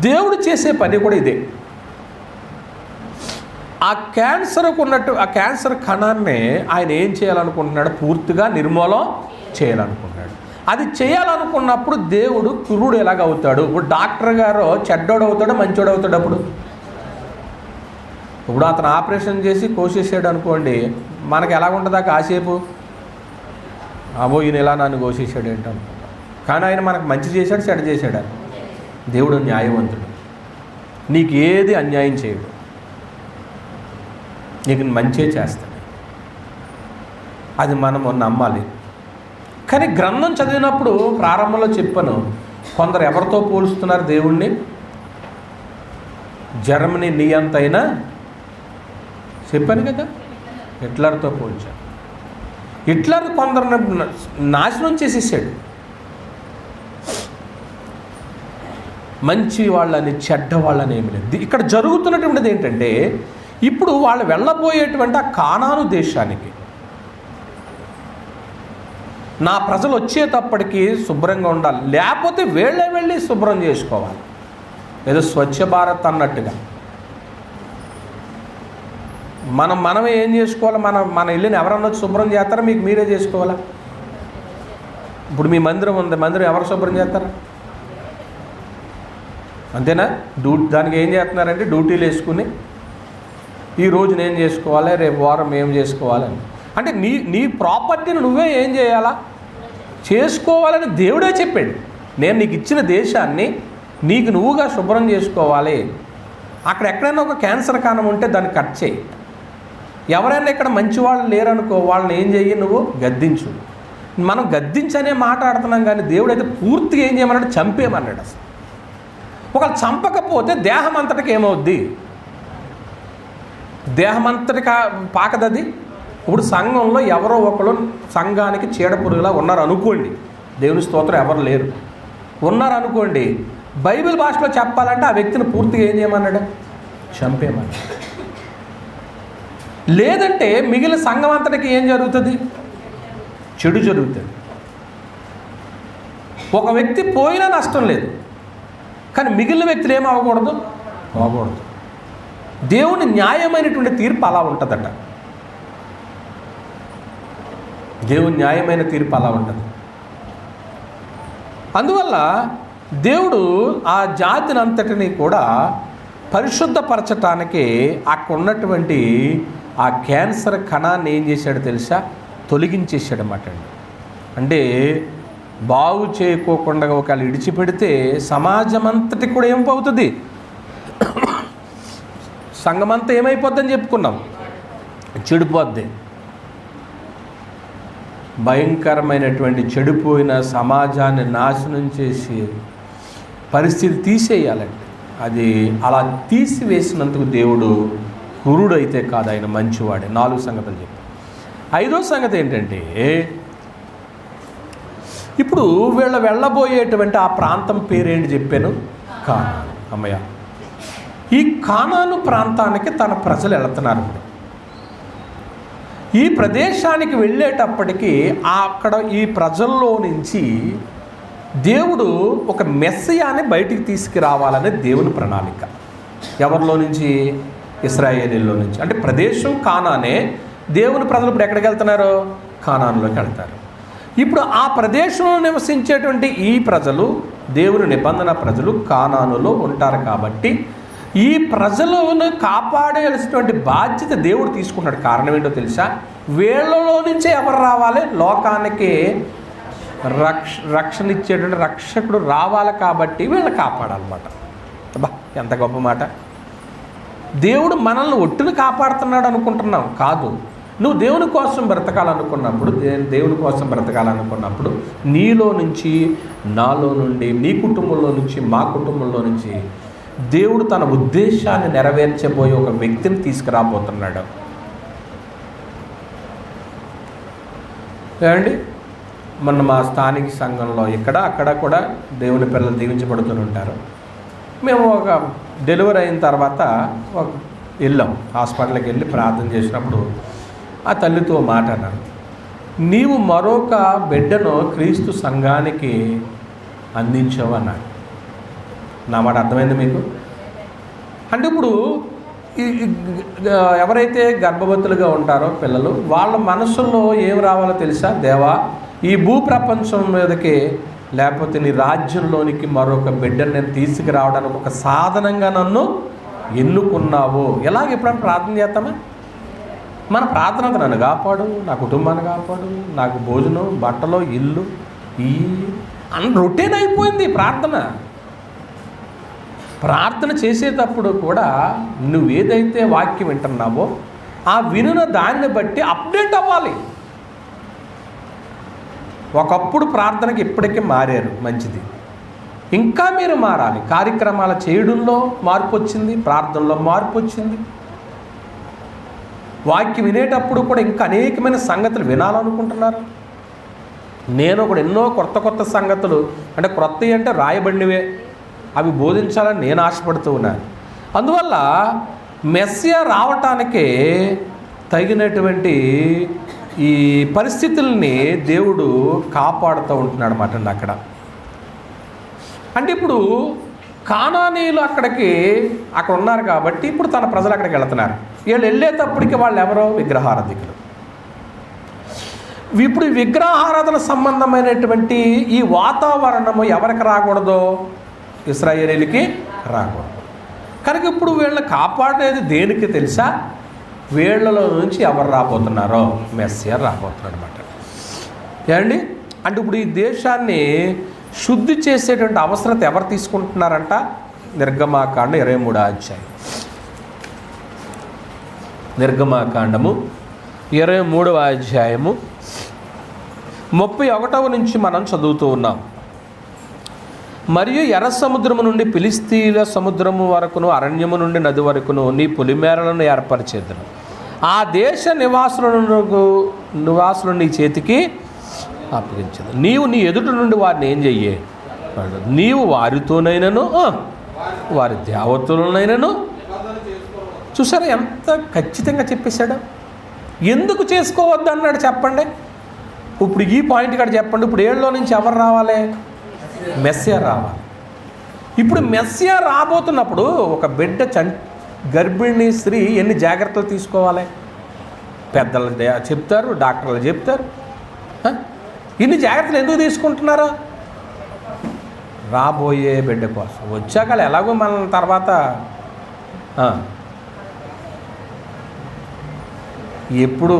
దేవుడు చేసే పని కూడా ఇదే. ఆ క్యాన్సర్కు ఉన్నట్టు ఆ క్యాన్సర్ కణాన్ని ఆయన ఏం చేయాలనుకుంటున్నాడు? పూర్తిగా నిర్మూలం చేయాలనుకుంటున్నాడు. అది చేయాలనుకున్నప్పుడు దేవుడు కురుడు ఎలాగవుతాడు? ఇప్పుడు డాక్టర్ గారు చెడ్డోడు అవుతాడు, మంచోడు అవుతాడు. ఇప్పుడు అతను ఆపరేషన్ చేసి కోసేసాడు అనుకోండి, మనకు ఎలాగుంటుందా? కాసేపు అబో ఈయన ఎలా నన్ను కోసేసాడు ఏంటనుకుంటా. కానీ ఆయన మనకు మంచి చేశాడు, చెడ్డ చేశాడు. దేవుడు న్యాయవంతుడు, నీకు ఏది అన్యాయం చేయడు, నీకు మంచే చేస్తాడు. అది మనము నమ్మాలి. కానీ గ్రంథం చదివినప్పుడు ప్రారంభంలో చెప్పాను, కొందరు ఎవరితో పోలుస్తున్నారు దేవుణ్ణి? జర్మనీ నియంతైనా చెప్పాను కదా, హిట్లర్తో పోల్చాను. హిట్లర్ కొందరు నాశనం చేసేసాడు. మంచి వాళ్ళని, చెడ్డ వాళ్ళని ఏమి లేదు. ఇక్కడ జరుగుతున్నటువంటిది ఏంటంటే, ఇప్పుడు వాళ్ళు వెళ్ళబోయేటువంటి ఆ కానాను దేశానికి నా ప్రజలు వచ్చేటప్పటికి శుభ్రంగా ఉండాలి, లేకపోతే వీళ్ళే వెళ్ళి శుభ్రం చేసుకోవాలి. ఏదో స్వచ్ఛ భారత్ అన్నట్టుగా మనమే ఏం చేసుకోవాలి? మన ఇల్లుని ఎవరన్నా శుభ్రం చేస్తారా? మీకు మీరే చేసుకోవాలా? ఇప్పుడు మీ మందిరం ఉంది, మందిరం ఎవరు శుభ్రం చేస్తారా? అంతేనా? దానికి ఏం చేస్తున్నారంటే డ్యూటీలు వేసుకుని ఈ రోజు నేను చేసుకోవాలి, రేపు వారం ఏం చేసుకోవాలని. అంటే నీ ప్రాపర్టీని నువ్వే ఏం చేయాలా? చేసుకోవాలని దేవుడే చెప్పాడు. నేను నీకు ఇచ్చిన దేశాన్ని నీకు నువ్వుగా శుభ్రం చేసుకోవాలి. అక్కడ ఎక్కడైనా ఒక క్యాన్సర్ కారణం ఉంటే దాన్ని కట్ చేయి. ఎవరైనా ఇక్కడ మంచి వాళ్ళు లేరనుకో, వాళ్ళని ఏం చెయ్యి? నువ్వు గద్దించు. మనం గద్దించనే మాట్లాడుతున్నాం, కానీ దేవుడు అయితే పూర్తిగా ఏం చేయమన్నాడు? చంపేయమన్నాడు. అసలు ఒకళ్ళు చంపకపోతే దేహం అంతటికి ఏమవుద్ది? దేహం అంతటి పాకదది. ఇప్పుడు సంఘంలో ఎవరో ఒకరు సంఘానికి చీడపురుగులా ఉన్నారు అనుకోండి, దేవుని స్తోత్రం ఎవరు లేరు, ఉన్నారు అనుకోండి, బైబిల్ భాషలో చెప్పాలంటే ఆ వ్యక్తిని పూర్తిగా ఏం చేయమన్నాడు? చంపేయమన్నాడు. లేదంటే మిగిలిన సంఘం అంతటికి ఏం జరుగుతుంది? చెడు జరుగుతుంది. ఒక వ్యక్తి పోయినా నష్టం లేదు, కానీ మిగిలిన వ్యక్తులు ఏం అవ్వకూడదు? అవ్వకూడదు. దేవుని న్యాయమైనటువంటి తీర్పు అలా ఉంటుందట. దేవుని న్యాయమైన తీర్పు అలా ఉంటుంది. అందువల్ల దేవుడు ఆ జాతిని అంతటిని కూడా పరిశుద్ధపరచటానికి అక్కడ ఉన్నటువంటి ఆ క్యాన్సర్ కణాన్ని ఏం చేశాడు తెలుసా? తొలగించేసాడు అన్నమాట. అంటే బాగు చేయకోకుండా ఒకవేళ విడిచిపెడితే సమాజం అంతటి కూడా ఏమైపోతుంది? సంఘమంతా ఏమైపోద్దని చెప్పుకున్నాం, చెడిపోద్ది. భయంకరమైనటువంటి చెడిపోయిన సమాజాన్ని నాశనం చేసి పరిస్థితి తీసేయాలండి. అది అలా తీసివేసినందుకు దేవుడు క్రూరుడు అయితే కాదు, ఆయన మంచివాడే. 4 సంగతులు చెప్పి 5వ సంగతి ఏంటంటే, ఇప్పుడు వెళ్ళబోయేటువంటి ఆ ప్రాంతం పేరేంటి చెప్పాను? కానాను. అమ్మయ్య, ఈ కానాను ప్రాంతానికి తన ప్రజలు వెళుతున్నారు. ఈ ప్రదేశానికి వెళ్ళేటప్పటికీ అక్కడ ఈ ప్రజల్లో నుంచి దేవుడు ఒక మెస్సియాని బయటికి తీసుకురావాలనే దేవుని ప్రణాళిక. ఎవరిలో నుంచి? ఇశ్రాయేలీలో నుంచి. అంటే ప్రదేశం కానానే, దేవుని ప్రజలు ఇప్పుడు ఎక్కడికి వెళ్తున్నారు? కానానులోకి వెళ్తారు. ఇప్పుడు ఆ ప్రదేశంలో నివసించేటువంటి ఈ ప్రజలు, దేవుని నిబంధన ప్రజలు కానానులో ఉంటారు. కాబట్టి ఈ ప్రజలను కాపాడాల్సినటువంటి బాధ్యత దేవుడు తీసుకున్నాడు. కారణం ఏంటో తెలుసా? వీళ్ళలో నుంచే ఎవరు రావాలి? లోకానికి రక్షణ ఇచ్చేటువంటి రక్షకుడు రావాలి. కాబట్టి వీళ్ళని కాపాడాలన్నమాట. అబ్బా, ఎంత గొప్ప మాట! దేవుడు మనల్ని ఒట్టును కాపాడుతున్నాడు అనుకుంటున్నాం, కాదు. నువ్వు దేవుని కోసం బ్రతకాలనుకున్నప్పుడు, దేవుని కోసం బ్రతకాలనుకున్నప్పుడు నీలో నుంచి, నాలో నుండి, నీ కుటుంబంలో నుంచి, మా కుటుంబంలో నుంచి దేవుడు తన ఉద్దేశాన్ని నెరవేర్చబోయే ఒక వ్యక్తిని తీసుకురాబోతున్నాడు. ఏమండి, మొన్న మా స్థానిక సంఘంలో అక్కడ కూడా దేవుని పిల్లలు దీవించబడుతూ ఉంటారు. మేము ఒక డెలివరీ అయిన తర్వాత వెళ్ళాం, హాస్పిటల్కి వెళ్ళి ప్రార్థన చేసినప్పుడు ఆ తల్లితో మాట అన్నాను, నీవు మరొక బిడ్డను క్రీస్తు సంఘానికి అందించావు అన్నాడు. నా మాట అర్థమైంది మీకు? అంటే ఇప్పుడు ఎవరైతే గర్భవతులుగా ఉంటారో పిల్లలు, వాళ్ళ మనసుల్లో ఏం రావాలో తెలుసా? దేవా, ఈ భూప్రపంచం మీదకి, లేకపోతే నీ రాజ్యంలోనికి మరొక బిడ్డను నేను తీసుకురావడానికి ఒక సాధనంగా నన్ను ఎన్నుకున్నావు. ఎలాగ ఎప్పుడైనా ప్రార్థన చేస్తామా? మన ప్రార్థన నన్ను కాపాడు, నా కుటుంబాన్ని కాపాడు, నాకు భోజనం, బట్టలు, ఇల్లు, ఈ రొటీన్ అయిపోయింది ప్రార్థన. ప్రార్థన చేసేటప్పుడు కూడా నువ్వేదైతే వాక్యం వింటున్నావో ఆ వినున్న దాన్ని బట్టి అప్డేట్ అవ్వాలి. ఒకప్పుడు ప్రార్థనకి ఇప్పటికీ మారారు, మంచిది. ఇంకా మీరు మారాలి. కార్యక్రమాలు చేయడంలో మార్పు వచ్చింది, ప్రార్థనలో మార్పు వచ్చింది. వాక్యం వినేటప్పుడు కూడా ఇంకా అనేకమైన సంగతులు వినాలనుకుంటున్నారు. నేను కూడా ఎన్నో కొత్త సంగతులు, అంటే క్రొత్తవి అంటే రాయబడినవే, అవి బోధించాలని నేను ఆశపడుతూ ఉన్నాను. అందువల్ల మెస్సియా రావటానికే తగినటువంటి ఈ పరిస్థితుల్ని దేవుడు కాపాడుతూ ఉంటున్నాడు అన్నమాట అక్కడ. అంటే ఇప్పుడు కానానీయులు అక్కడ ఉన్నారు కాబట్టి ఇప్పుడు తన ప్రజలు అక్కడికి వెళుతున్నారు. వీళ్ళు వెళ్ళేటప్పటికి వాళ్ళు ఎవరో విగ్రహారాధికులు. ఇప్పుడు విగ్రహారాధన సంబంధమైనటువంటి ఈ వాతావరణము ఎవరికి రాకూడదు? ఇశ్రాయేలీలకి రాకూడదు. కనుక ఇప్పుడు వీళ్ళని కాపాడేది దేనికి తెలుసా? వీళ్ళలో నుంచి ఎవరు రాబోతున్నారో మెస్సియా రాబోతున్నాడు అనమాట. ఏమండి, అంటే ఇప్పుడు ఈ దేశాన్ని శుద్ధి చేసేటువంటి అవసరత ఎవరు తీసుకుంటున్నారంట? నిర్గమాకాండం 23వ అధ్యాయం. నిర్గమాకాండము 23వ అధ్యాయము 31వ నుంచి మనం చదువుతూ ఉన్నాం. మరియు ఎర్ర సముద్రము నుండి ఫిలిస్తీన్ల సముద్రము వరకును అరణ్యము నుండి నది వరకును నీ పొలిమేరలను ఏర్పరిచేద్దును. ఆ దేశ నివాసులు నీ చేతికి అప్పగించదు. నీవు నీ ఎదుట నుండి వారిని ఏం చెయ్యే? నీవు వారితోనైనను వారి దేవతలనైనను. చూసారా ఎంత ఖచ్చితంగా చెప్పేశాడు? ఎందుకు చేసుకోవద్దు అన్నాడు చెప్పండి. ఇప్పుడు ఈ పాయింట్ కాడ చెప్పండి. ఇప్పుడు ఏళ్ళలో నుంచి ఎవరు రావాలి? మెస్సియా రావాలి. ఇప్పుడు మెస్సియా రాబోతున్నప్పుడు ఒక బిడ్డ గర్భిణీ స్త్రీ ఎన్ని జాగ్రత్తలు తీసుకోవాలి? పెద్దలు చెప్తారు, డాక్టర్లు చెప్తారు. ఇన్ని జాగ్రత్తలు ఎందుకు తీసుకుంటున్నారా? రాబోయే బిడ్డ కోసం. వచ్చాక ఎలాగో మన తర్వాత ఎప్పుడు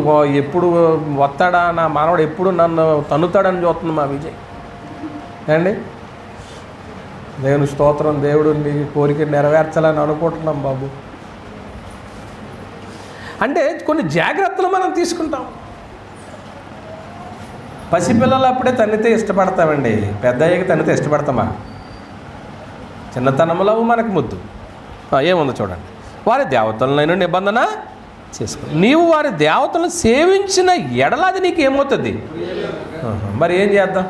వస్తాడా నా మనవడు, ఎప్పుడు నన్ను తన్నుతాడని చూస్తుంది మా విజయ్. అండి, దేవుని స్తోత్రం. దేవుడు నీ కోరిక నెరవేర్చాలని అనుకుంటున్నాం బాబు. అంటే కొన్ని జాగ్రత్తలు మనం తీసుకుంటాం. పసిపిల్లలు అప్పుడే తన్నితే ఇష్టపడతామండి, పెద్ద అయ్యాక తన్నితే ఇష్టపడతామా? చిన్నతనంలో మనకు ముద్దు ఏముందో చూడండి. వారి దేవతలనైనా నిబంధన చేసుకో. నీవు వారి దేవతలను సేవించిన ఎడలాది నీకు ఏమవుతుంది? మరి ఏం చేద్దాం?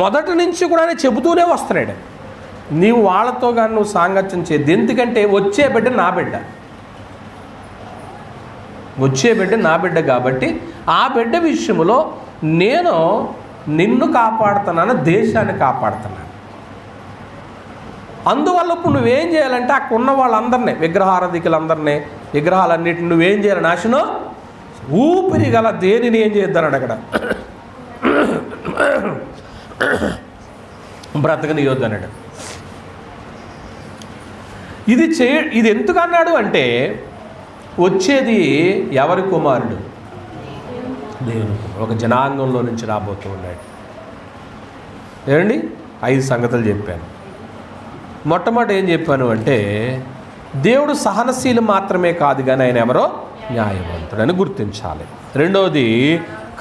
మొదటి నుంచి కూడా చెబుతూనే వస్తున్నాడు, నీవు వాళ్ళతో కానీ నువ్వు సాంగత్యం చేయద్దు. ఎందుకంటే వచ్చే బిడ్డ నా బిడ్డ, వచ్చే బిడ్డ నా బిడ్డ కాబట్టి ఆ బిడ్డ విషయంలో నేను నిన్ను కాపాడుతున్నాను, దేశాన్ని కాపాడుతున్నాను. అందువల్ల ఇప్పుడు నువ్వేం చేయాలంటే అక్కడ ఉన్న వాళ్ళందరినీ, విగ్రహారాధికులందరినీ, విగ్రహాలన్నిటిని నువ్వేం చేయాలి? నాశనం ఊపిరి గల దేనిని ఏం చేద్దాడు అక్కడ? బ్రతకనియొద్దు అన్నాడు. ఇది ఎందుకు అన్నాడు అంటే వచ్చేది ఎవరి కుమారుడు? దేవుని. ఒక జనాంగంలో నుంచి రాబోతూ ఉన్నాడు. ఏమండి, 5 సంగతులు చెప్పాను. మొట్టమొదటి ఏం చెప్పాను అంటే దేవుడు సహనశీలు మాత్రమే కాదు కానీ ఆయన ఎవరో న్యాయవంతుడని గుర్తించాలి. రెండవది,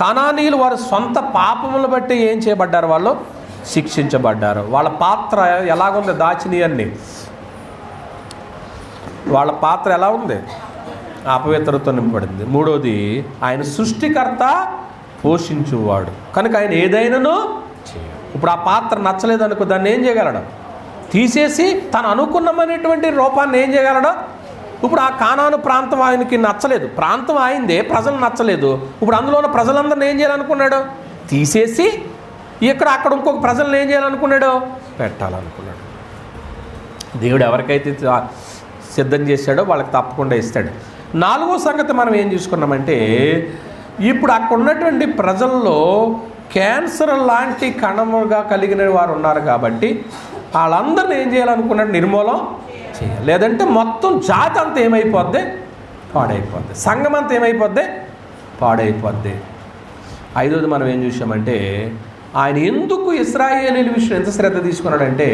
కానానీయులు వారి సొంత పాపములు బట్టి ఏం చేయబడ్డారు? వాళ్ళు శిక్షించబడ్డారు. వాళ్ళ పాత్ర ఎలాగుంది? దాచినీయన్ని. వాళ్ళ పాత్ర ఎలా ఉంది? అపవిత్రతో నింపబడింది. మూడోది, ఆయన సృష్టికర్త, పోషించువాడు కనుక ఆయన ఏదైనాను చేయడు. ఇప్పుడు ఆ పాత్ర నచ్చలేదు అనుకో, దాన్ని ఏం చేయగలడు? తీసేసి తను అనుకున్నమైనటువంటి రూపాన్ని ఏం చేయగలడు? ఇప్పుడు ఆ కానాను ప్రాంతం ఆయనకి నచ్చలేదు, ప్రాంతం ఆయిందే, ప్రజలు నచ్చలేదు. ఇప్పుడు అందులో ఉన్న ప్రజలందరిని ఏం చేయాలనుకున్నాడు? తీసేసి అక్కడ ఇంకొక ప్రజలను ఏం చేయాలనుకున్నాడు? పెట్టాలనుకున్నాడు. దేవుడు ఎవరికైతే సిద్ధం చేశాడో వాళ్ళకి తప్పకుండా ఇస్తాడు. 4వ సంగతి మనం ఏం చూసుకున్నామంటే ఇప్పుడు అక్కడ ఉన్నటువంటి ప్రజల్లో క్యాన్సర్ లాంటి కణముగా కలిగిన వారు ఉన్నారు కాబట్టి వాళ్ళందరిని ఏం చేయాలనుకున్నాడు? నిర్మూలం చేయాలి. లేదంటే మొత్తం జాతి అంతా ఏమైపోద్ది? పాడైపోద్ది. సంఘం అంతా ఏమైపోద్ది? పాడైపోద్ది. 5వది మనం ఏం చూసామంటే ఆయన ఎందుకు ఇశ్రాయేలీయుల విషయం ఎంత శ్రద్ధ తీసుకున్నాడంటే,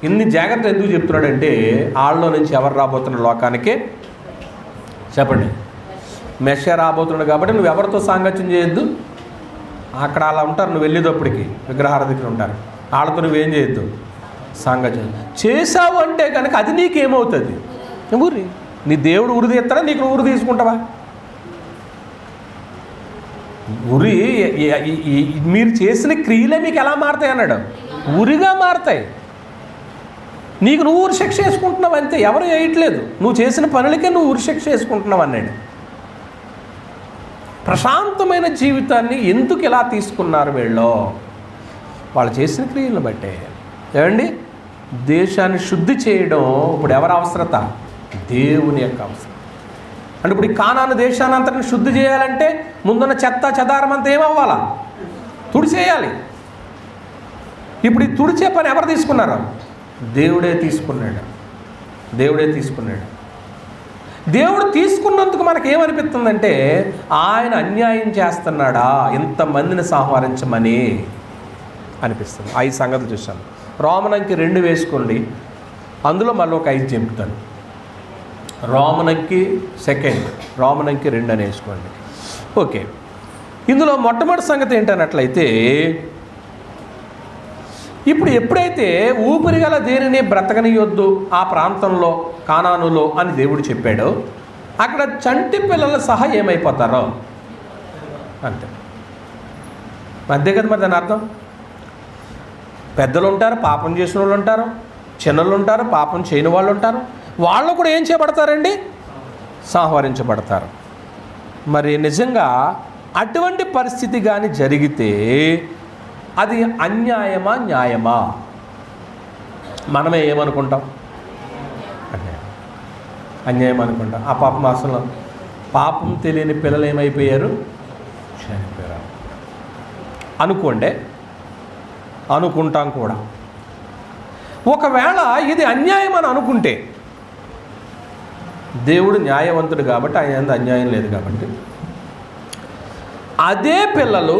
ఇన్ని జాగ్రత్తలు ఎందుకు చెప్తున్నాడంటే వాళ్ళలో నుంచి ఎవరు రాబోతున్నారు లోకానికి? చెప్పండి. మెస్సియా రాబోతున్నాడు కాబట్టి నువ్వు ఎవరితో సాంగత్యం చేయొద్దు. అక్కడ అలా ఉంటారు, నువ్వు వెళ్ళేటప్పటికి విగ్రహారాధికులు ఉంటారు, వాళ్ళతో నువ్వేం చేయొద్దు? సాంగత్యం చేసావు అంటే కనుక అది నీకేమవుతుంది? ఊరి నీ దేవుడు ఉరి తీస్తాడా? నీకు ఊరు తీసుకుంటావా? ఉరి మీరు చేసిన క్రియలే మీకు ఎలా మారుతాయి అన్నాడు? ఉరిగా మారుతాయి. నీకు నువ్వు ఉరిశిక్ష వేసుకుంటున్నావు అంతే, ఎవరు వేయట్లేదు, నువ్వు చేసిన పనులకే నువ్వు ఉరిశిక్ష వేసుకుంటున్నావు అన్నాడు. ప్రశాంతమైన జీవితాన్ని ఎందుకు ఇలా తీసుకున్నారు వీళ్ళు? వాళ్ళు చేసిన క్రియలను బట్టే. ఏమండి, దేశాన్ని శుద్ధి చేయడం ఇప్పుడు ఎవరి అవసరత? దేవుని యొక్క అవసరం. అంటే ఇప్పుడు ఈ కానాను దేశాన్ని అంతటిని శుద్ధి చేయాలంటే ముందున్న చెత్త చెదారం అంతా ఏమవ్వాలా? తుడిచేయాలి. ఇప్పుడు ఈ తుడిచే పని ఎవరు తీసుకున్నారు? దేవుడే తీసుకున్నాడు. దేవుడే తీసుకున్నాడు. దేవుడు తీసుకున్నందుకు మనకేమనిపిస్తుందంటే ఆయన అన్యాయం చేస్తున్నాడా ఇంతమందిని సంహరించమని అనిపిస్తుంది. 5 సంగతులు చూశాను. రోమనంకి 2 వేసుకోండి, అందులో మళ్ళీ ఒక 5 చెప్తాను. రోమనంకి 2, రోమనంకి 2 అని వేసుకోండి. ఓకే, ఇందులో మొట్టమొదటి సంగతి ఏంటన్నట్లయితే, ఇప్పుడు ఎప్పుడైతే ఊపిరి గల దేనిని బ్రతకనియొద్దు ఆ ప్రాంతంలో కానానులో అని దేవుడు చెప్పాడో, అక్కడ చంటి పిల్లలు సహా ఏమైపోతారో అంతే. అంతే కదా మరి దాని అర్థం. పెద్దలు ఉంటారు, పాపం చేసిన వాళ్ళు ఉంటారు, చిన్నలు ఉంటారు, పాపం చేయని వాళ్ళు ఉంటారు. వాళ్ళు కూడా ఏం చేయబడతారండి? సంహరించబడతారు. మరి నిజంగా అటువంటి పరిస్థితి కానీ జరిగితే అది అన్యాయమా న్యాయమా? మనమే ఏమనుకుంటాం? అన్యాయం అనుకుంటాం. ఆ పాపం అసలు పాపం తెలియని పిల్లలు ఏమైపోయారు? చనిపోయారు అనుకోండి, అనుకుంటాం కూడా. ఒకవేళ ఇది అన్యాయం అని అనుకుంటే, దేవుడు న్యాయవంతుడు కాబట్టి ఆయన అన్యాయం లేదు కాబట్టి, అదే పిల్లలు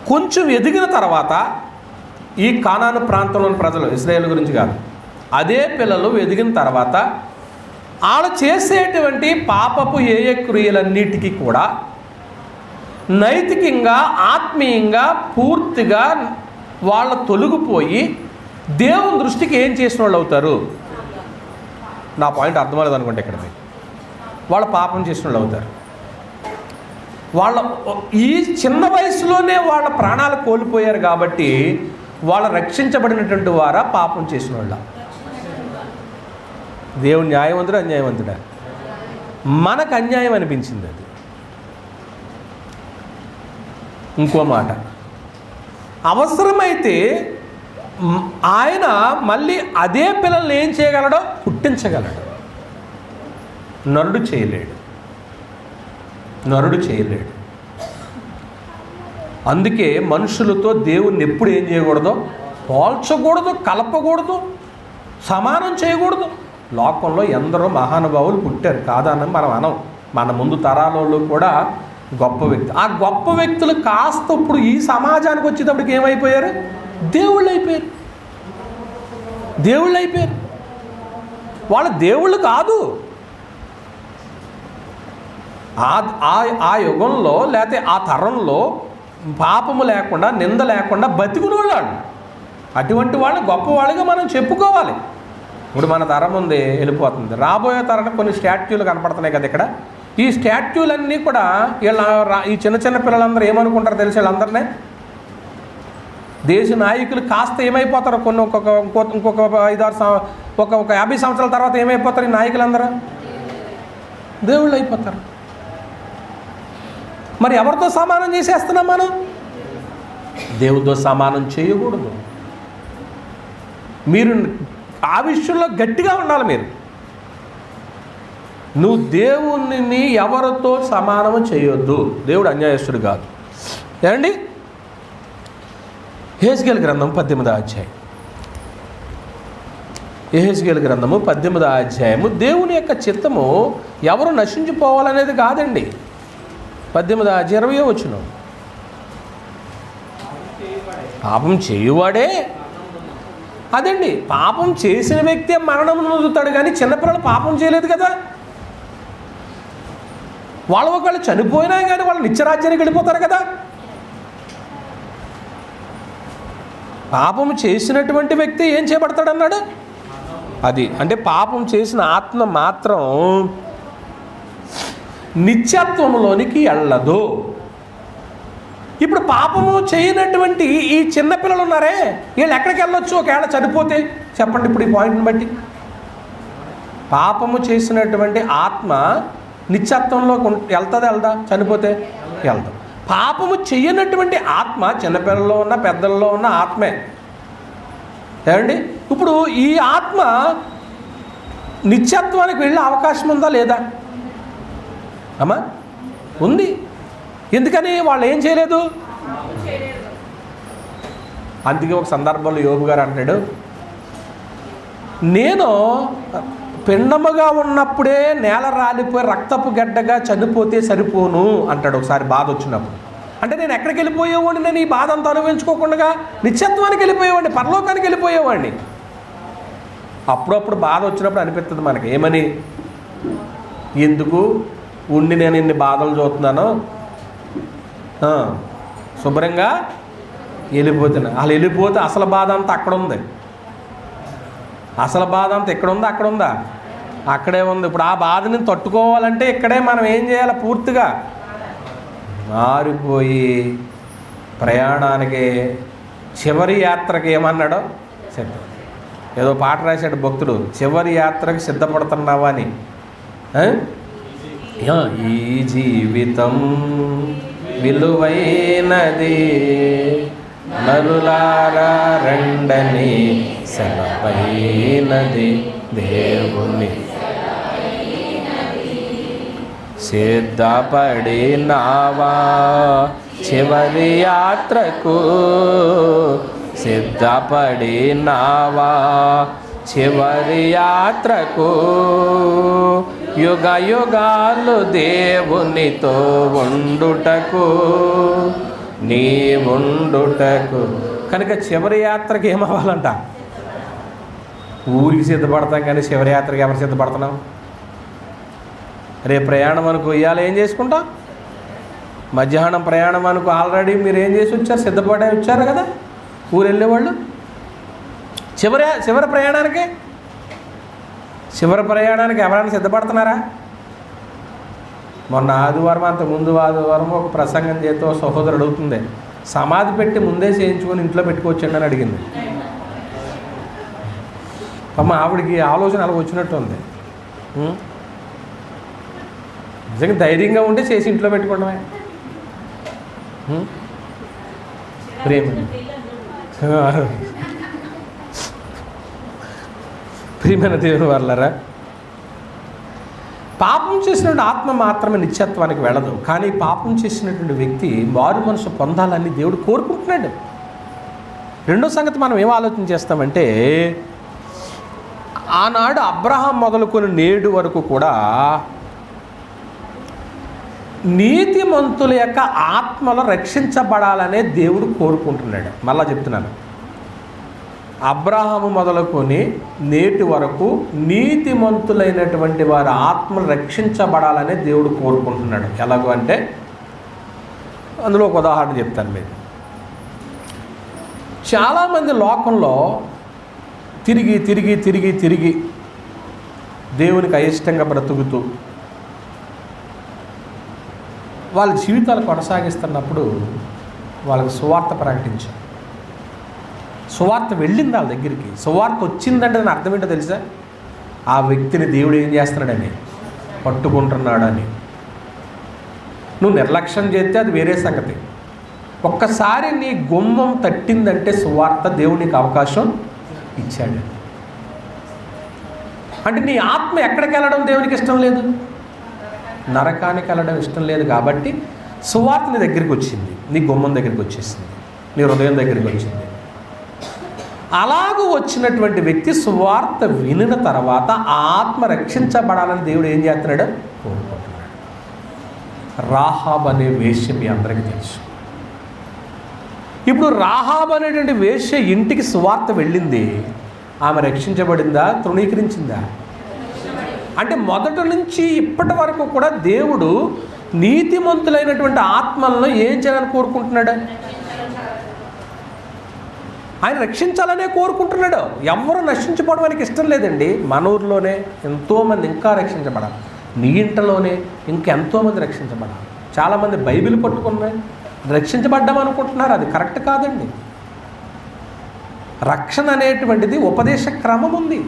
కొంచెం ఎదిగిన తర్వాత, ఈ కానాను ప్రాంతంలోని ప్రజలు, ఇశ్రాయేలు గురించి కాదు, అదే పిల్లలు ఎదిగిన తర్వాత వాళ్ళు చేసేటువంటి పాపపు ఏ క్రియలన్నిటికీ కూడా నైతికంగా ఆత్మీయంగా పూర్తిగా వాళ్ళ తొలగిపోయి దేవుని దృష్టికి ఏం చేసిన వాళ్ళు అవుతారు? నా పాయింట్ అర్థమలేదు అనుకుంటే ఇక్కడ వాళ్ళు పాపం చేసిన వాళ్ళు అవుతారు. వాళ్ళ ఈ చిన్న వయసులోనే వాళ్ళ ప్రాణాలు కోల్పోయారు కాబట్టి వాళ్ళు రక్షించబడినటువంటి వారా పాపం చేసిన వాళ్ళ? దేవుడు న్యాయవంతుడా అన్యాయవంతుడా? మనకు అన్యాయం అనిపించింది అది. ఇంకో మాట, అవసరమైతే ఆయన మళ్ళీ అదే పిల్లల్ని ఏం చేయగలడో? పుట్టించగలడు. నరుడు చేయలేడు, నరుడు చేయలేడు. అందుకే మనుషులతో దేవుణ్ణి ఎప్పుడు ఏం చేయకూడదు? పోల్చకూడదు, కలపకూడదు, సమానం చేయకూడదు. లోకంలో ఎందరో మహానుభావులు పుట్టారు, కాదని మనం అనం. మన ముందు తరాలలో కూడా గొప్ప వ్యక్తి. ఆ గొప్ప వ్యక్తులు కాస్త ఇప్పుడు ఈ సమాజానికి వచ్చేటప్పటికి ఏమైపోయారు? దేవుళ్ళు అయిపోయారు. దేవుళ్ళు అయిపోయారు. వాళ్ళు దేవుళ్ళు కాదు. ఆ యుగంలో లేకపోతే ఆ తరంలో పాపము లేకుండా నింద లేకుండా బతికునోళ్ళు. అటువంటి వాళ్ళు గొప్పవాళ్ళుగా మనం చెప్పుకోవాలి. ఇప్పుడు మన తరం ఉంది, వెళ్ళిపోతుంది. రాబోయే తరం కొన్ని స్టాట్యూలు కనపడుతున్నాయి కదా ఇక్కడ. ఈ స్టాట్యూలన్నీ కూడా వీళ్ళ ఈ చిన్న చిన్న పిల్లలందరూ ఏమనుకుంటారు తెలిసి, వీళ్ళందరినీ దేశ నాయకులు కాస్త ఏమైపోతారు, కొన్ని ఇంకొక 5-6 ఒక 50 సంవత్సరాల తర్వాత ఏమైపోతారు ఈ నాయకులందరూ? దేవుళ్ళు అయిపోతారు. మరి ఎవరితో సమానం చేసేస్తున్నాం మనం? దేవుడితో సమానం చేయకూడదు. మీరు ఆ విషయంలో గట్టిగా ఉండాలి. నువ్వు దేవుణ్ణి ఎవరితో సమానము చేయొద్దు. దేవుడు అన్యాయస్తుడు కాదు. ఏమండి, యెహెజ్కేలు గ్రంథం 18వ అధ్యాయం. యెహెజ్కేలు గ్రంథము 18వ అధ్యాయము. దేవుని యొక్క చిత్తము ఎవరు నశించిపోవాలనేది కాదండి. 18వ అధ్యాయం 20వ వచనం. పాపం చేయువాడే, అదండి, పాపం చేసిన వ్యక్తే మరణం నొందుతాడు, కానీ చిన్నపిల్లలు పాపం చేయలేదు కదా. వాళ్ళు ఒకవేళ చనిపోయినా కానీ వాళ్ళు నిత్యరాజ్యానికి వెళ్ళిపోతారు కదా. పాపం చేసినటువంటి వ్యక్తి ఏం చేయబడతాడన్నాడు? అది అంటే పాపం చేసిన ఆత్మ మాత్రం నిత్యత్వంలోనికి వెళ్ళదు. ఇప్పుడు పాపము చేయనటువంటి ఈ చిన్నపిల్లలు ఉన్నారే, వీళ్ళు ఎక్కడికి వెళ్ళొచ్చు ఒకవేళ చనిపోతే? చెప్పండి ఇప్పుడు ఈ పాయింట్ని బట్టి. పాపము చేసినటువంటి ఆత్మ నిత్యత్వంలో వెళ్దా? చనిపోతే వెళ్తాం. పాపము చేయనటువంటి ఆత్మ చిన్నపిల్లల్లో ఉన్న పెద్దల్లో ఉన్న ఆత్మే. ఏమండి? ఇప్పుడు ఈ ఆత్మ నిత్యత్వానికి వెళ్ళే అవకాశం ఉందా లేదా? అమ్మా ఉంది. ఎందుకని? వాళ్ళు ఏం చేయలేదు. అందుకే ఒక సందర్భంలో యోబు గారు అంటాడు, నేను పిండముగా ఉన్నప్పుడే నేల రాలిపోయి రక్తపు గడ్డగా చనిపోతే సరిపోను అంటాడు ఒకసారి బాధ వచ్చినప్పుడు. అంటే నేను ఎక్కడికి వెళ్ళిపోయేవాడిని? నేను ఈ బాధ అంతా అనుభవించుకోకుండా నిత్యత్వానికి వెళ్ళిపోయేవాడిని, పరలోకానికి వెళ్ళిపోయేవాడిని. అప్పుడప్పుడు బాధ వచ్చినప్పుడు అనిపిస్తుంది మనకి, ఏమని? ఎందుకు ఉండి నేను ఇన్ని బాధలు చూస్తున్నాను, శుభ్రంగా వెళ్ళిపోతున్నా. అలా వెళ్ళిపోతే అసలు బాధ అంతా అక్కడ ఉంది. అసలు బాధ అంతా ఎక్కడ ఉందా? అక్కడ ఉందా? అక్కడే ఉంది. ఇప్పుడు ఆ బాధని తట్టుకోవాలంటే ఇక్కడే మనం ఏం చేయాలి? పూర్తిగా మారిపోయి ప్రయాణానికి చివరి యాత్రకి ఏమన్నాడో సిద్ధం. ఏదో పాట రాశాడు భక్తుడు, చివరి యాత్రకు సిద్ధపడుతున్నావా అని. ఈ జీవితం విలువైనది, నరులారా రెండని సెలవైనది, దేవుని సిద్ధపడినావా చివరి యాత్రకు? సిద్ధపడినావా చివరి యాత్రకు? యుగ యుగాలు దేవునితో ఉండుటకు, నీ ఉండుటకు. కనుక చివరి యాత్రకి ఏమవ్వాలంట? ఊరికి సిద్ధపడతాం, కానీ చివరి యాత్రకి ఎవరు సిద్ధపడుతున్నాం? రేపు ప్రయాణం అనుకో, ఇవాళ ఏం చేసుకుంటాం? మధ్యాహ్నం ప్రయాణం అనుకో, ఆల్రెడీ మీరు ఏం చేసి వచ్చారు? సిద్ధపడే వచ్చారు కదా ఊరు వెళ్ళేవాళ్ళు. చివరి ప్రయాణానికి ఎవరైనా సిద్ధపడుతున్నారా? మొన్న ఆదివారం, అంత ముందు ఆదివారం ఒక ప్రసంగం చేస్తూ సహోదరుడు అడుగుతుంది, సమాధి పెట్టి ముందే చేయించుకొని ఇంట్లో పెట్టుకోవచ్చండి అని అడిగింది. అమ్మ ఆవిడికి ఆలోచన అలా వచ్చినట్టు ఉంది. నిజంగా ధైర్యంగా ఉంటే చేసి ఇంట్లో పెట్టుకోవడమే. ప్రియమైన దేవుని వాళ్ళరా, పాపం చేసినటువంటి ఆత్మ మాత్రమే నిత్యత్వానికి వెళ్ళదు. కానీ పాపం చేసినటువంటి వ్యక్తి మారు మనసు పొందాలని దేవుడు కోరుకుంటున్నాడు. రెండో సంగతి మనం ఏం ఆలోచన చేస్తామంటే, ఆనాడు అబ్రహాం మొదలుకొని నేడు వరకు కూడా నీతిమంతుల యొక్క ఆత్మలు రక్షించబడాలనే దేవుడు కోరుకుంటున్నాడు. మళ్ళా చెప్తున్నాను, అబ్రహాము మొదలుకొని నేటి వరకు నీతిమంతులైనటువంటి వారి ఆత్మలు రక్షించబడాలనే దేవుడు కోరుకుంటున్నాడు. ఎలాగో అంటే అందులో ఒక ఉదాహరణ చెప్తాను మీకు. చాలామంది లోకంలో తిరిగి తిరిగి తిరిగి తిరిగి దేవునికి అయిష్టంగా బ్రతుకుతూ వాళ్ళ జీవితాలు కొనసాగిస్తున్నప్పుడు వాళ్ళకి సువార్త ప్రకటించారు. సువార్త వెళ్ళింది వాళ్ళ దగ్గరికి. సువార్త వచ్చిందంటే దాని అర్థం ఏంటో తెలుసా? ఆ వ్యక్తిని దేవుడు ఏం చేస్తున్నాడని, పట్టుకుంటున్నాడని. నువ్వు నిర్లక్ష్యం చేస్తే అది వేరే సంగతి. ఒక్కసారి నీ గుమ్మం తట్టిందంటే సువార్త దేవునికి అవకాశం ఇచ్చాడు. అంటే నీ ఆత్మ ఎక్కడికి వెళ్ళడం దేవునికి ఇష్టం లేదు, నరకానికి వెళ్ళడం ఇష్టం లేదు. కాబట్టి సువార్త నీ దగ్గరికి వచ్చింది, నీ గుమ్మం దగ్గరికి వచ్చేసింది, నీ హృదయం దగ్గరికి వచ్చింది. అలాగూ వచ్చినటువంటి వ్యక్తి సువార్త వినిన తర్వాత ఆ ఆత్మ రక్షించబడాలని దేవుడు ఏం చేస్తున్నాడు? కోరుకుంటున్నాడు. రాహాబ్ అనే వేశ్య మీ అందరికీ తెలుసు. ఇప్పుడు రాహాబ్ అనేటువంటి వేశ్య ఇంటికి సువార్త వెళ్ళింది. ఆమె రక్షించబడిందా, తృణీకరించిందా? అంటే మొదటి నుంచి ఇప్పటి వరకు కూడా దేవుడు నీతిమంతులైనటువంటి ఆత్మలను ఏం చేయాలని కోరుకుంటున్నాడు? ఆయన రక్షించాలనే కోరుకుంటున్నాడు. ఎవరు నశించుకోవడానికి ఇష్టం లేదండి. మన ఊరిలోనే ఎంతోమంది ఇంకా రక్షించబడాలి, నీ ఇంటలోనే ఇంకెంతోమంది రక్షించబడాలి. చాలామంది బైబిల్ పట్టుకున్నాయి, రక్షించబడ్డాం అనుకుంటున్నారు. అది కరెక్ట్ కాదండి. రక్షణ అనేటువంటిది ఉపదేశ క్రమం ఉంది,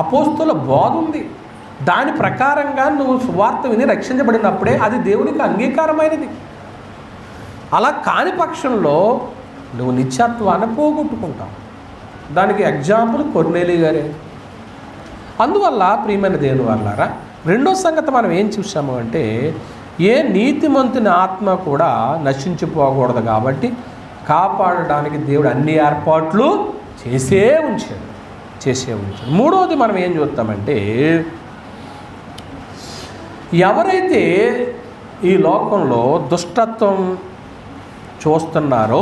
అపోస్తుల బోధ ఉంది. దాని ప్రకారంగా నువ్వు సువార్త విని రక్షించబడినప్పుడే అది దేవునికి అంగీకారమైనది. అలా కాని పక్షంలో నువ్వు నిత్యత్వాన్ని పోగొట్టుకుంటావు. దానికి ఎగ్జాంపుల్ కొర్నేలి గారే. అందువల్ల ప్రియమైన దేవుని వాళ్ళారా, రెండో సంగతి మనం ఏం చూసాము అంటే, ఏ నీతిమంతుని ఆత్మ కూడా నశించిపోకూడదు కాబట్టి కాపాడడానికి దేవుడు అన్ని ఏర్పాట్లు చేసే ఉంచాడు. మూడవది మనం ఏం చూస్తామంటే, ఎవరైతే ఈ లోకంలో దుష్టత్వం చూస్తున్నారో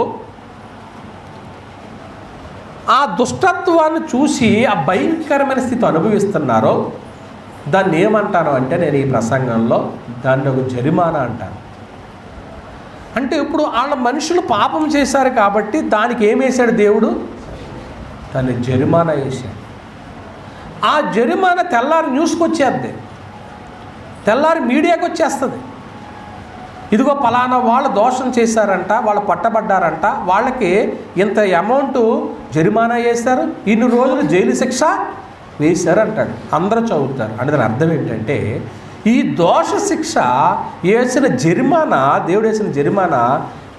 ఆ దుష్టత్వాన్ని చూసి ఆ భయంకరమైన స్థితి అనుభవిస్తున్నారో దాన్ని ఏమంటాను అంటే, నేను ఈ ప్రసంగంలో దాన్ని ఒక జరిమానా అంటాను. అంటే ఇప్పుడు వాళ్ళ మనుషులు పాపం చేశారు కాబట్టి దానికి ఏం వేశాడు దేవుడు? దాన్ని జరిమానా వేశాడు. ఆ జరిమానా తెల్లారి న్యూస్కి వచ్చేద్ది, తెల్లారి మీడియాకి వచ్చేస్తుంది. ఇదిగో పలానా వాళ్ళు దోషం చేశారంట, వాళ్ళు పట్టబడ్డారంట, వాళ్ళకి ఇంత అమౌంట్ జరిమానా వేశారు, ఇన్ని రోజులు జైలు శిక్ష వేశారు అంటాడు. అందరూ చదువుతారు. అంటే దాని అర్థం ఏంటంటే, ఈ దోష శిక్ష వేసిన జరిమానా, దేవుడు వేసిన జరిమానా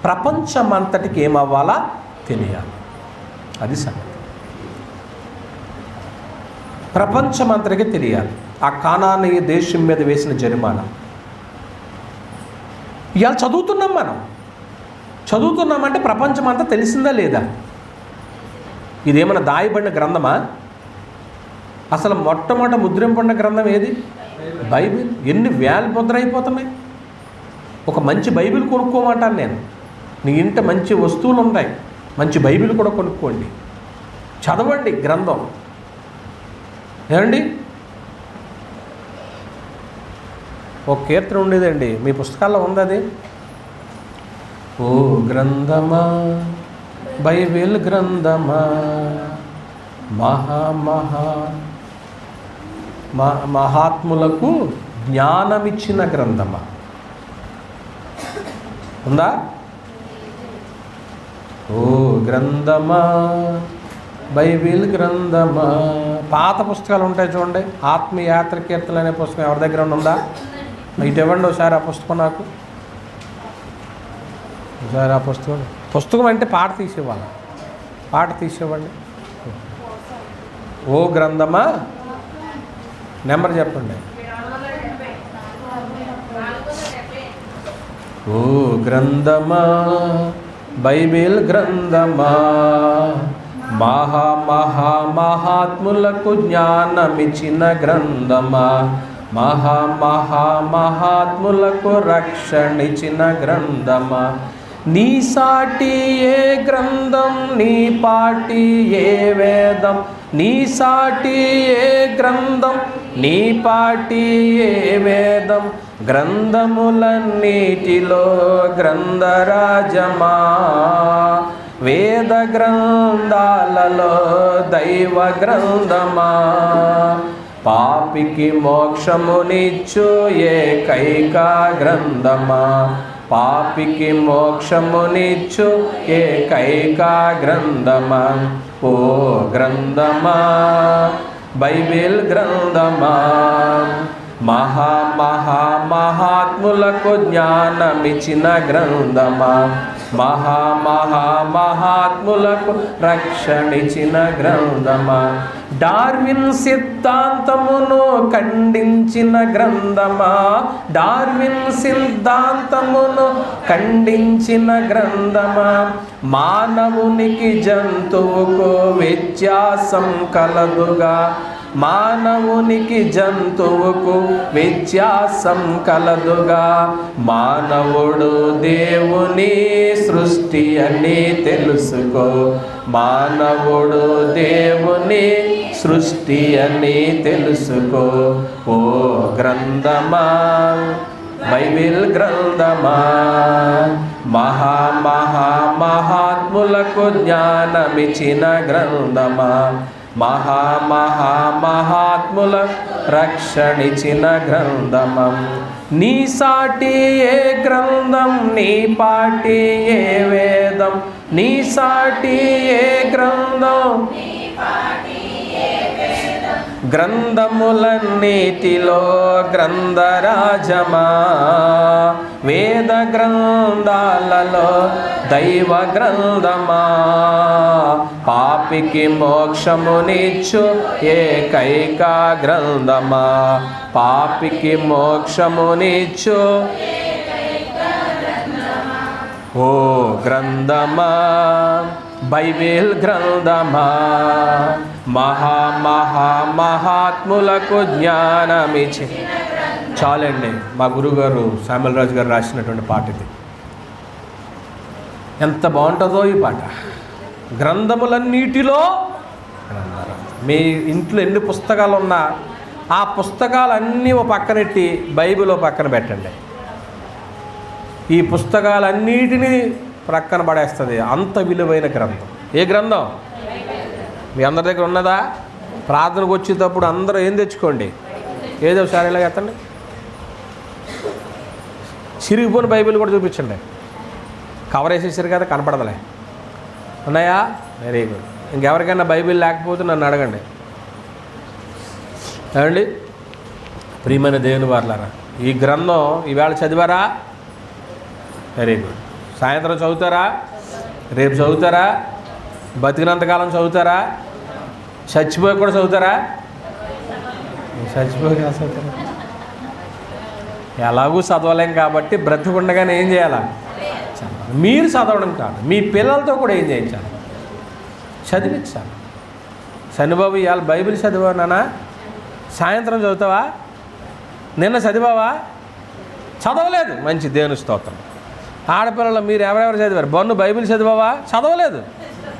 ప్రపంచమంతటికి ఏమవ్వాలా తెలియాలి. అది సంగతి. ప్రపంచమంతటికి తెలియాలి ఆ కానానీయ దేశం మీద వేసిన జరిమానా. ఇవాళ చదువుతున్నామంటే ప్రపంచం అంతా తెలిసిందా లేదా? ఇదేమన్నా దాయబడిన గ్రంథమా? అసలు మొట్టమొదట ముద్రింపడిన గ్రంథం ఏది? బైబిల్. ఎన్ని వేల ముద్ర అయిపోతున్నాయి. ఒక మంచి బైబిల్ కొనుక్కోమంటాను నేను. నీ ఇంట మంచి వస్తువులు ఉన్నాయి, మంచి బైబిల్ కూడా కొనుక్కోండి, చదవండి గ్రంథం. ఏమండి, ఒక కీర్తన ఉండేదండి, మీ పుస్తకాల్లో ఉంది అది. ఓ గ్రంథమా, బైబిల్ గ్రంథమా, మహాత్ములకు జ్ఞానమిచ్చిన గ్రంథమా. ఉందా? ఓ గ్రంథమా, బైబిల్ గ్రంథమా. పాత పుస్తకాలు ఉంటాయి చూడండి, ఆత్మయాత్ర కీర్తనలు అనే పుస్తకం ఎవరి దగ్గర ఉందా? ఇటు ఇవ్వండి ఒకసారి ఆ పుస్తకం నాకు. ఒకసారి ఆ పుస్తకం అంటే పాట తీసేవ్వండి. ఓ గ్రంథమా, నెంబర్ చెప్పండి. ఓ గ్రంథమా, బైబిల్ గ్రంథమా, మహాత్ములకు జ్ఞానమిచ్చిన గ్రంథమా, మహాత్ములకు రక్షణిచ్చిన గ్రంథమా. నీ సాటి ఏ గ్రంథం, నీ పాటి ఏ వేదం, నీ సాటి ఏ గ్రంథం, నీ పాటి ఏ వేదం, గ్రంథములన్నిటిలో గ్రంథరాజమా. వేద గ్రంథాలలో దైవ గ్రంథమా. పాపికి మోక్షమునిచ్చు ఏకైక గ్రంథమా, పాపికి మోక్షమునిచ్చు ఏకైక గ్రంథమా. ఓ గ్రంథమా, బైబిల్ గ్రంథమా, మహాత్ములకు జ్ఞానమిచ్చిన గ్రంథమా, మహాత్ములకు రక్షణిచ్చిన గ్రంథమా. డార్విన్ సిద్ధాంతమును ఖండించిన గ్రంథమా, డార్విన్ సిద్ధాంతమును ఖండించిన గ్రంథమా. మానవునికి జంతువుకు వ్యత్యాసం కలదుగా, మానవునికి జంతువుకు వ్యత్యాసం కలదుగా. మానవుడు దేవుని సృష్టి అని తెలుసుకో, మానవుడు దేవుని సృష్టి అని తెలుసుకో. ఓ గ్రంథమా, బైబిల్ గ్రంథమా, మహాత్ములకు జ్ఞానమిచ్చిన గ్రంథమా, మహాత్ముల రక్షణిచ్చిన గ్రంథమం. నీ సాటి ఏ గ్రంథం, నీ పాటి ఏ వేదం, నీ సాటి ఏ గ్రంథం, గ్రంథములన్నిటిలో గ్రంథరాజమా, వేద గ్రంథాలలో దైవ గ్రంథమా, పాపికి మోక్షమునిచ్చు ఏకైక గ్రంథమా, పాపికి మోక్షమునిచ్చు ఓ గ్రంథమా, బైబిల్ గ్రంథమా, మహాత్ములకు జ్ఞానమిచ్చి. చాలండి, మా గురువుగారు శామ్యుల్ రాజు గారు రాసినటువంటి పాట ఇది. ఎంత బాగుంటుందో ఈ పాట. గ్రంథములన్నిటిలో మీ ఇంట్లో ఎన్ని పుస్తకాలు ఉన్నా ఆ పుస్తకాలన్నీ ఓ పక్కనెట్టి బైబిల్ ఓ పక్కన పెట్టండి. ఈ పుస్తకాలన్నిటినీ ప్రక్కన పడేస్తుంది. అంత విలువైన గ్రంథం. ఏ గ్రంథం? మీ అందరి దగ్గర ఉన్నదా? ప్రార్థనకు వచ్చేటప్పుడు అందరూ ఏం తెచ్చుకోండి, ఏదో ఒకసారి ఇలా ఎత్తండి. చిరిగిపోయిన బైబిల్ కూడా చూపించండి. కవర్ వేసేసారు కదా, కనపడదలే. ఉన్నాయా? Very good. ఇంకెవరికైనా బైబిల్ లేకపోతే నన్ను అడగండి. ఏమండి, ప్రియమైన దేవుని వారలారా, ఈ గ్రంథం ఈవేళ చదివారా? Very good. సాయంత్రం చదువుతారా? రేపు చదువుతారా? బతికినంతకాలం చదువుతారా? చచ్చిపోయి కూడా చదువుతారా? చచ్చిపోయి చదువుతారా? ఎలాగూ చదవలేం కాబట్టి బ్రతికుండగానే ఏం చేయాలా? మీరు చదవడం కాదు, మీ పిల్లలతో కూడా ఏం చేయించాలి? చదివించాలి. శనిబాబు ఇవాళ బైబిల్ చదివానా? సాయంత్రం చదువుతావా? నిన్న చదివావా? చదవలేదు. మంచి, దేవుని స్తోత్రం. ఆడపిల్లలు మీరు ఎవరెవరు చదివారు? బన్ను బైబిల్ చదివావా? చదవలేదు.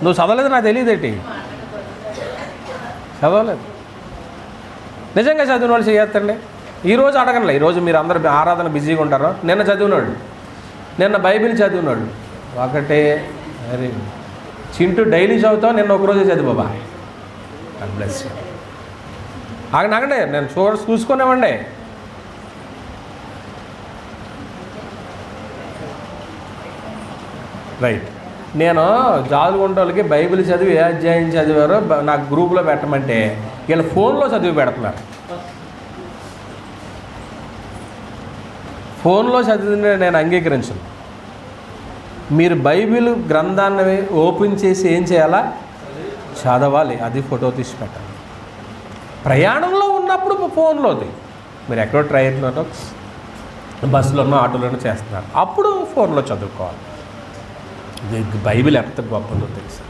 నువ్వు చదవలేదు నాకు తెలియదేంటి? చదవలేదు. నిజంగా చదివిన వాళ్ళు చేయొద్దండి. ఈరోజు అడగండి. ఈరోజు మీరు అందరూ ఆరాధన బిజీగా ఉంటారు. నిన్న చదివినాడు, నిన్న బైబిల్ చదివినాడు ఒకటే. Very good. చింటూ డైలీ చదువుతావు, నిన్న ఒకరోజే చదివాబా? God bless you. ఆగండి, నేను చూసుకునేవండి. రైట్. నేను జాదుగుంట వాళ్ళకి బైబిల్ చదివి ఏ అధ్యాయం చదివారో నాకు గ్రూప్లో పెట్టమంటే వీళ్ళ ఫోన్లో చదివి పెడుతున్నారు. ఫోన్లో చదివిన నేను అంగీకరించను. మీరు బైబిల్ గ్రంథాన్ని ఓపెన్ చేసి ఏం చేయాలా? చదవాలి. అది ఫోటో తీసి పెట్టాలి. ప్రయాణంలో ఉన్నప్పుడు ఫోన్లోది. మీరు ఎక్కడో ట్రైన్లోనో బస్సులోనో ఆటోలోనో చేస్తున్నారు, అప్పుడు ఫోన్లో చదువుకోవాలి. బైబిల్ ఎంత గొప్పదో తెలుసు.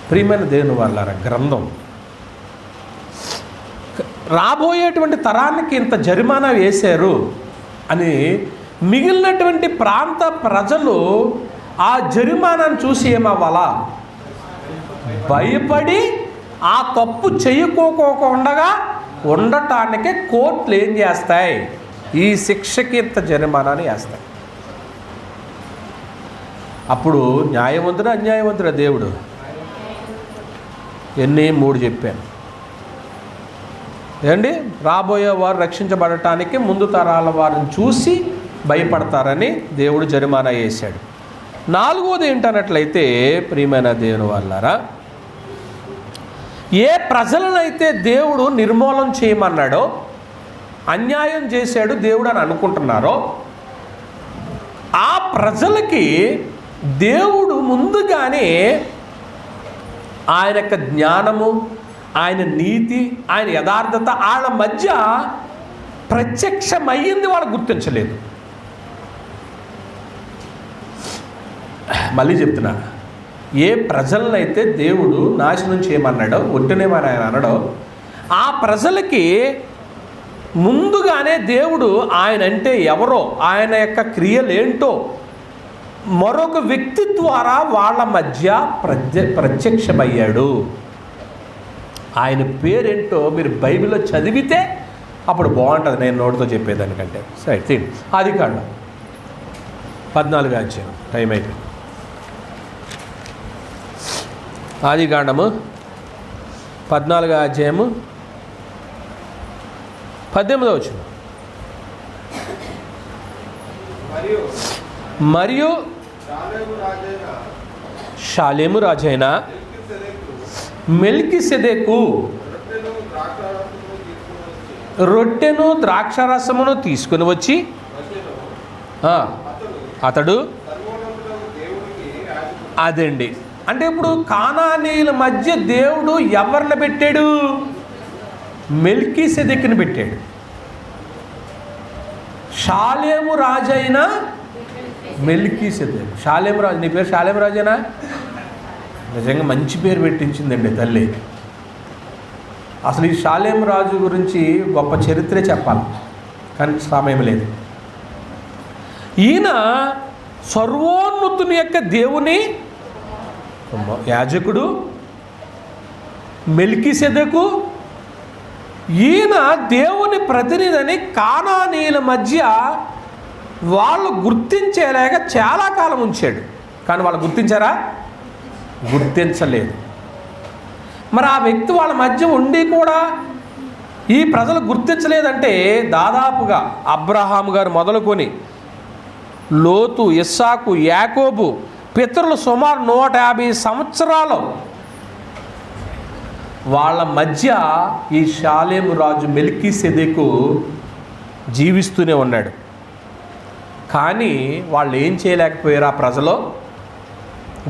ప్రియమైన దేవుని వారలారా, గ్రంథం రాబోయేటువంటి తరానికి ఇంత జరిమానా వేశారు అని మిగిలినటువంటి ప్రాంత ప్రజలు ఆ జరిమానాను చూసి ఏమవ్వాలా? భయపడి ఆ తప్పు చేయకోకుండా ఉండటానికి కోర్టులు ఏం చేస్తాయి? ఈ శిక్షకి ఇంత జరిమానాని వేస్తాయి. అప్పుడు న్యాయవంతుడు అన్యాయవంతుడు దేవుడు? ఎన్ని? 3 చెప్పాను. ఏంటి? రాబోయే వారు రక్షించబడటానికి ముందు తరాల వారిని చూసి భయపడతారని దేవుడు జరిమానా వేశాడు. 4వది ఏంటన్నట్లయితే, ప్రియమైన దేవుని వాళ్ళారా, ఏ ప్రజలనైతే దేవుడు నిర్మూలన చేయమన్నాడో, అన్యాయం చేశాడు దేవుడు అని అనుకుంటున్నారో, ఆ ప్రజలకి దేవుడు ముందుగానే ఆయన యొక్క జ్ఞానము, ఆయన నీతి, ఆయన యథార్థత వాళ్ళ మధ్య ప్రత్యక్షమయ్యింది. వాళ్ళు గుర్తించలేదు. మళ్ళీ చెప్తున్నా, ఏ ప్రజలనైతే దేవుడు నాశనం చేయమన్నాడో, ఒట్టినేమని ఆయన అనడో, ఆ ప్రజలకి ముందుగానే దేవుడు ఆయన అంటే ఎవరో, ఆయన యొక్క క్రియలేంటో మరొక వ్యక్తి ద్వారా వాళ్ళ మధ్య ప్రత్యక్షమయ్యాడు. ఆయన పేరేంటో మీరు బైబిల్లో చదివితే అప్పుడు బాగుంటుంది, నేను నోటితో చెప్పేదానికంటే. సరే, తిండి. ఆదికాండం 14వ అధ్యాయం. టైం అయిపోయింది. ఆదికాండము 14వ అధ్యాయము 18వ వచనం. మరియు షాలేము రాజైన మెల్కీసెదెకు రొట్టెను ద్రాక్షారసమును తీసుకుని వచ్చి అతడు అదండి. అంటే ఇప్పుడు కానానీయుల మధ్య దేవుడు ఎవరిని పెట్టాడు? మెల్కీసెదెకుని పెట్టాడు. షాలేము రాజైన మెల్కీసెదెకు. షాలేము రాజు, నీ పేరు షాలేము రాజేనా? నిజంగా మంచి పేరు పెట్టించిందండి తల్లి. అసలు ఈ షాలేము రాజు గురించి గొప్ప చరిత్రే చెప్పాలి, కానీ సమయం లేదు. ఈయన సర్వోన్నతుని యొక్క దేవుని యాజకుడు మెల్కీసెదెకు. ఈయన దేవుని ప్రతినిధిని కానానీయుల మధ్య వాళ్ళు గుర్తించేలాగా చాలా కాలం ఉంచాడు. కానీ వాళ్ళు గుర్తించారా? గుర్తించలేదు. మరి ఆ వ్యక్తి వాళ్ళ మధ్య ఉండి కూడా ఈ ప్రజలు గుర్తించలేదంటే దాదాపుగా అబ్రహాము గారు మొదలుకొని లోతు, ఇస్సాకు, యాకోబు పితరులు సుమారు 150 సంవత్సరాలు వాళ్ళ మధ్య ఈ షాలేము రాజు మెల్కీసెదెకు జీవిస్తూనే ఉన్నాడు. కానీ వాళ్ళు ఏం చేయలేకపోయారు? ఆ ప్రజలు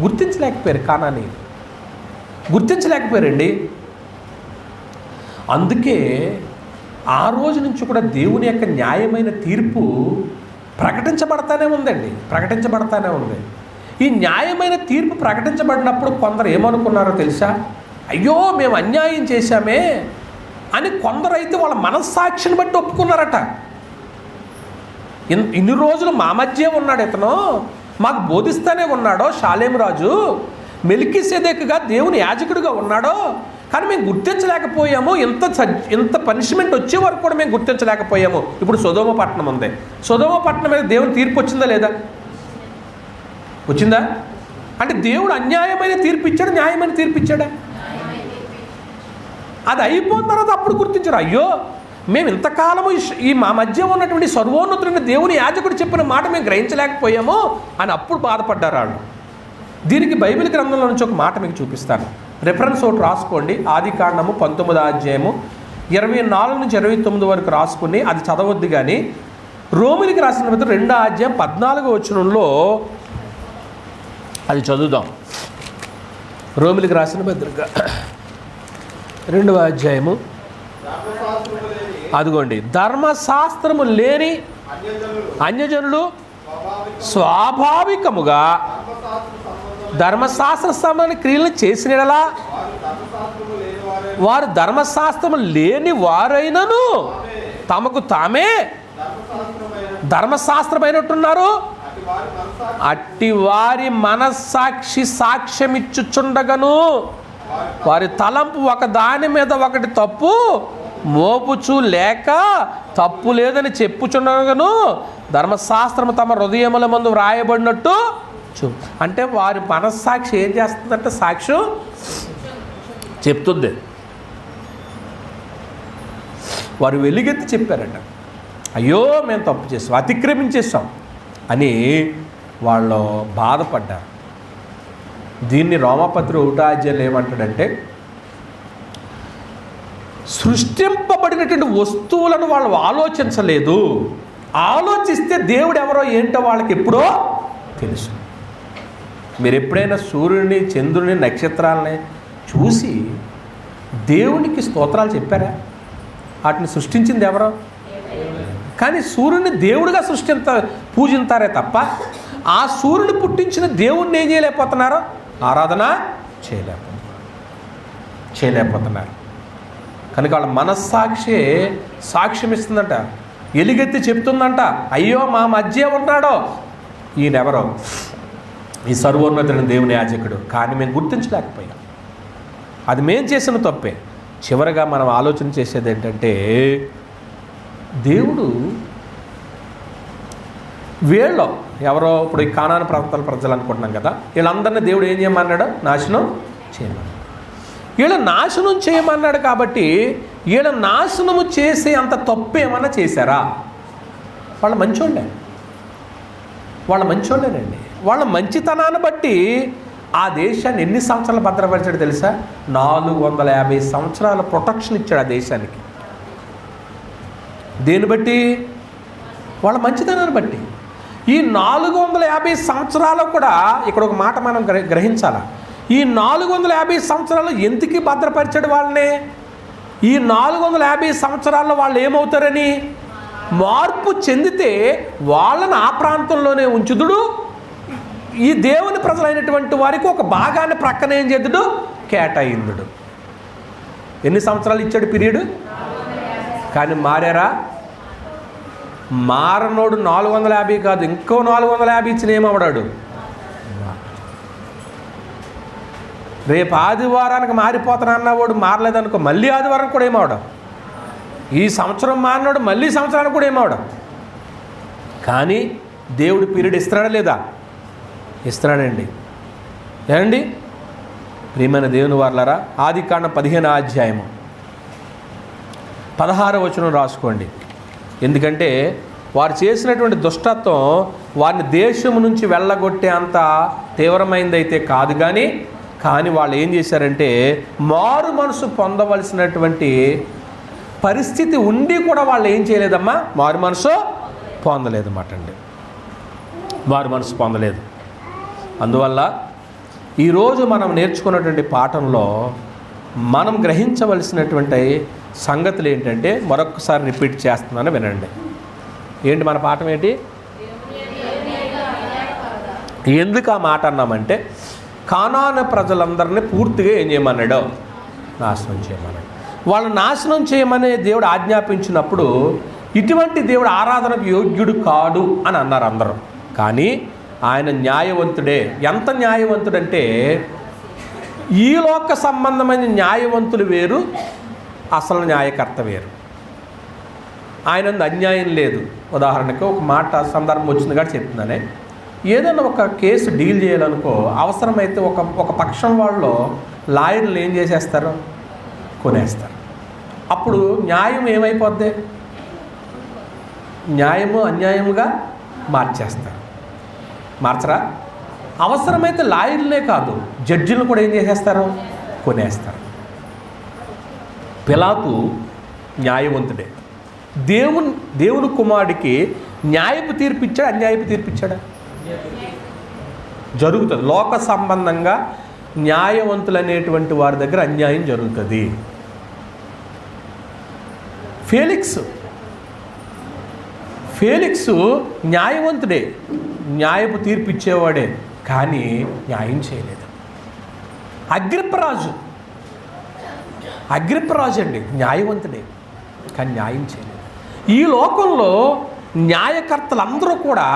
గుర్తించలేకపోయారు. కానాని గుర్తించలేకపోయారండి. అందుకే ఆ రోజు నుంచి కూడా దేవుని యొక్క న్యాయమైన తీర్పు ప్రకటించబడతానే ఉంది. ఈ న్యాయమైన తీర్పు ప్రకటించబడినప్పుడు కొందరు ఏమనుకున్నారో తెలుసా? అయ్యో మేము అన్యాయం చేశామే అని కొందరైతే వాళ్ళ మనస్సాక్షిని బట్టి ఒప్పుకున్నారట. ఇన్ని రోజులు మా మధ్య ఉన్నాడు ఇతను, మాకు బోధిస్తూనే ఉన్నాడో షాలేము రాజు, మెల్కీసెదెకుగా దేవుని యాజకుడిగా ఉన్నాడో, కానీ మేము గుర్తించలేకపోయాము. ఇంత పనిష్మెంట్ వచ్చే వరకు కూడా మేము గుర్తించలేకపోయాము. ఇప్పుడు సొదొమ పట్టణం ఉంది. సొదొమ పట్టణం మీద దేవుని తీర్పు వచ్చిందా లేదా? వచ్చిందా? అంటే దేవుడు అన్యాయమైన తీర్పు ఇచ్చాడు, న్యాయమైన తీర్పు ఇచ్చాడా? అది అయిపోయిన తర్వాత అప్పుడు గుర్తించారు. అయ్యో మేము ఇంతకాలము ఈ మా మధ్య ఉన్నటువంటి సర్వోన్నతుడైన దేవుని యాజకుడు చెప్పిన మాట మేము గ్రహించలేకపోయాము అని అప్పుడు బాధపడ్డారు వాళ్ళు. దీనికి బైబిల్ గ్రంథంలో నుంచి ఒక మాట మీకు చూపిస్తాను. రెఫరెన్స్ ఒకటి రాసుకోండి. ఆదికాండము 19వ అధ్యాయము 24 నుంచి 29 వరకు రాసుకుని అది చదవద్దు. కానీ రోమిలికి రాసిన పత్రిక 2వ అధ్యాయం 14వ వచనంలో అది చదువుదాం. రోమిలికి రాసిన పత్రిక 2వ అధ్యాయము, అదిగోండి, ధర్మశాస్త్రము లేని అన్యజనులు స్వాభావికముగా ధర్మశాస్త్ర సంబంధ క్రియలను చేసినలా వారు ధర్మశాస్త్రము లేని వారైనను తమకు తామే ధర్మశాస్త్రమైనట్టున్నారు. అట్టి వారి మనస్సాక్షి సాక్ష్యమిచ్చుచుండగను వారి తలంపు ఒక దాని మీద ఒకటి తప్పు మోపుచు లేక తప్పు లేదని చెప్పుచుండగను ధర్మశాస్త్రము తమ హృదయముల ముందు వ్రాయబడినట్టు అంటే వారి మనస్సాక్షి ఏం చేస్తుందంటే సాక్ష్యం చెప్తుంది. వారు వెలుగెత్తి చెప్పారట, అయ్యో మేము తప్పు చేస్తాం, అతిక్రమించేస్తాం అని వాళ్ళు బాధపడ్డారు. దీన్ని రోమపత్రి 1వ అధ్యాయంలో ఏమంటాడంటే, సృష్టింపబడినటువంటి వస్తువులను వాళ్ళు ఆలోచించలేదు. ఆలోచిస్తే దేవుడు ఎవరో ఏంటో వాళ్ళకి ఎప్పుడో తెలుసు. మీరు ఎప్పుడైనా సూర్యుడిని, చంద్రుని, నక్షత్రాలని చూసి దేవునికి స్తోత్రాలు చెప్పారా? వాటిని సృష్టించింది ఎవరో? కానీ సూర్యుని దేవుడిగా పూజింతారే తప్ప ఆ సూర్యుని పుట్టించిన దేవుణ్ణి ఏం చేయలేకపోతున్నారు? ఆరాధన చేయలేకపోతున్నారు. కనుక వాళ్ళ మనస్సాక్షి సాక్ష్యం ఇస్తుందంట, ఎలుగెత్తి చెప్తుందంట, అయ్యో మా మధ్య ఉన్నాడో ఈయనెవరో, ఈ సర్వోన్నతుడైన దేవుని యాజకుడు. కానీ మేము గుర్తించలేకపోయాం. అది మేము చేసిన తప్పే. చివరగా మనం ఆలోచన చేసేది ఏంటంటే, దేవుడు వీళ్ళు ఎవరో ఇప్పుడు ఈ కానాను ప్రాంతాల ప్రజలు అనుకుంటున్నాం కదా, వీళ్ళందరినీ దేవుడు ఏం చేయమన్నాడు? నాశనం చేయమన్నాడు. వీళ్ళు నాశనం చేయమన్నాడు. కాబట్టి వీళ్ళ నాశనము చేసే అంత తప్పు ఏమన్నా చేశారా? వాళ్ళ మంచోళ్ళేనండి. వాళ్ళ మంచితనాన్ని బట్టి ఆ దేశాన్ని ఎన్ని సంవత్సరాలు భద్రపరిచాడు తెలుసా? 450 సంవత్సరాల ప్రొటెక్షన్ ఇచ్చాడు ఆ దేశానికి. దేన్ని బట్టి? వాళ్ళ మంచితనాన్ని బట్టి. ఈ 450 సంవత్సరాలు కూడా ఇక్కడ ఒక మాట మనం గ్రహించాలి. ఈ 450 సంవత్సరాలు ఎందుకు భద్రపరిచాడు వాళ్ళని? ఈ 450 సంవత్సరాల్లో వాళ్ళు ఏమవుతారని? మార్పు చెందితే వాళ్ళని ఆ ప్రాంతంలోనే ఉంచుదుడు, ఈ దేవుని ప్రజలైనటువంటి వారికి ఒక భాగాన్ని ప్రక్కన ఏం చేద్దుడు? కేటాయిందుడు. ఎన్ని సంవత్సరాలు ఇచ్చాడు పీరియడ్? కానీ మారారా? మారనోడు 450 కాదు, ఇంకో 450 ఇచ్చిన ఏమవడాడు? రేపు ఆదివారానికి మారిపోతాను అన్నవాడు మారలేదనుకో, మళ్ళీ ఆదివారం కూడా ఏమవడం? ఈ సంవత్సరం మారినాడు మళ్ళీ సంవత్సరానికి కూడా ఏమవడం? కానీ దేవుడు పీరియడ్ ఇస్తున్నాడా లేదా? ఇస్తున్నాడండి. ఏమండి ప్రియమైన దేవుని వారలారా, ఆదికాండం 15వ అధ్యాయము 16వ వచనం రాసుకోండి. ఎందుకంటే వారు చేసినటువంటి దుష్టత్వం వారిని దేశం నుంచి వెళ్ళగొట్టే అంత తీవ్రమైందైతే కాదు, కానీ వాళ్ళు ఏం చేశారంటే మారు మనసు పొందవలసినటువంటి పరిస్థితి ఉండి కూడా వాళ్ళు ఏం చేయలేదమ్మా? మారు మనసు పొందలేదన్నమాట అండి. మారు మనసు పొందలేదు. అందువల్ల ఈరోజు మనం నేర్చుకున్నటువంటి పాఠంలో మనం గ్రహించవలసినటువంటి సంగతులు ఏంటంటే, మరొకసారి రిపీట్ చేస్తున్నాను వినండి. ఏంటి మన పాఠం ఏంటి? ఎందుకు ఆ మాట అన్నామంటే, కానాను ప్రజలందరినీ పూర్తిగా ఏం చేయమన్నాడు? నాశనం చేయమన్నాడు. వాళ్ళు నాశనం చేయమని దేవుడు ఆజ్ఞాపించినప్పుడు ఇటువంటి దేవుడు ఆరాధనకు యోగ్యుడు కాడు అని అన్నారు అందరూ. కానీ ఆయన న్యాయవంతుడే. ఎంత న్యాయవంతుడంటే, ఈ లోక సంబంధమైన న్యాయవంతులు వేరు, అసలు న్యాయకర్త వేరు. ఆయన అన్యాయం లేదు. ఉదాహరణకు ఒక మాట సందర్భం వచ్చింది కాబట్టి చెప్తున్నానే, ఏదైనా ఒక కేసు డీల్ చేయాలనుకో, అవసరమైతే ఒక పక్షం వాళ్ళు లాయర్లు ఏం చేసేస్తారు? కొనేస్తారు. అప్పుడు న్యాయం ఏమైపోద్ది? న్యాయము అన్యాయముగా మార్చేస్తారు. మార్చరా? అవసరమైతే లాయర్లే కాదు, జడ్జిలను కూడా ఏం చేసేస్తారు? కొనేస్తారు. పిలాతు న్యాయవంతుడే. దేవుని కుమారుడికి న్యాయపు తీర్పిచ్చాడు, అన్యాయపు తీర్పిచ్చాడా? జరుగుతుంది. లోక సంబంధంగా న్యాయవంతులు అనేటువంటి వారి దగ్గర అన్యాయం జరుగుతుంది. ఫేలిక్స్ న్యాయవంతుడే, న్యాయపు తీర్పు ఇచ్చేవాడే, కానీ న్యాయం చేయలేదు. అగ్రిప్పరాజు అండి న్యాయవంతుడే, కానీ న్యాయం చేయలేదు. ఈ లోకంలో న్యాయకర్తలందరూ కూడా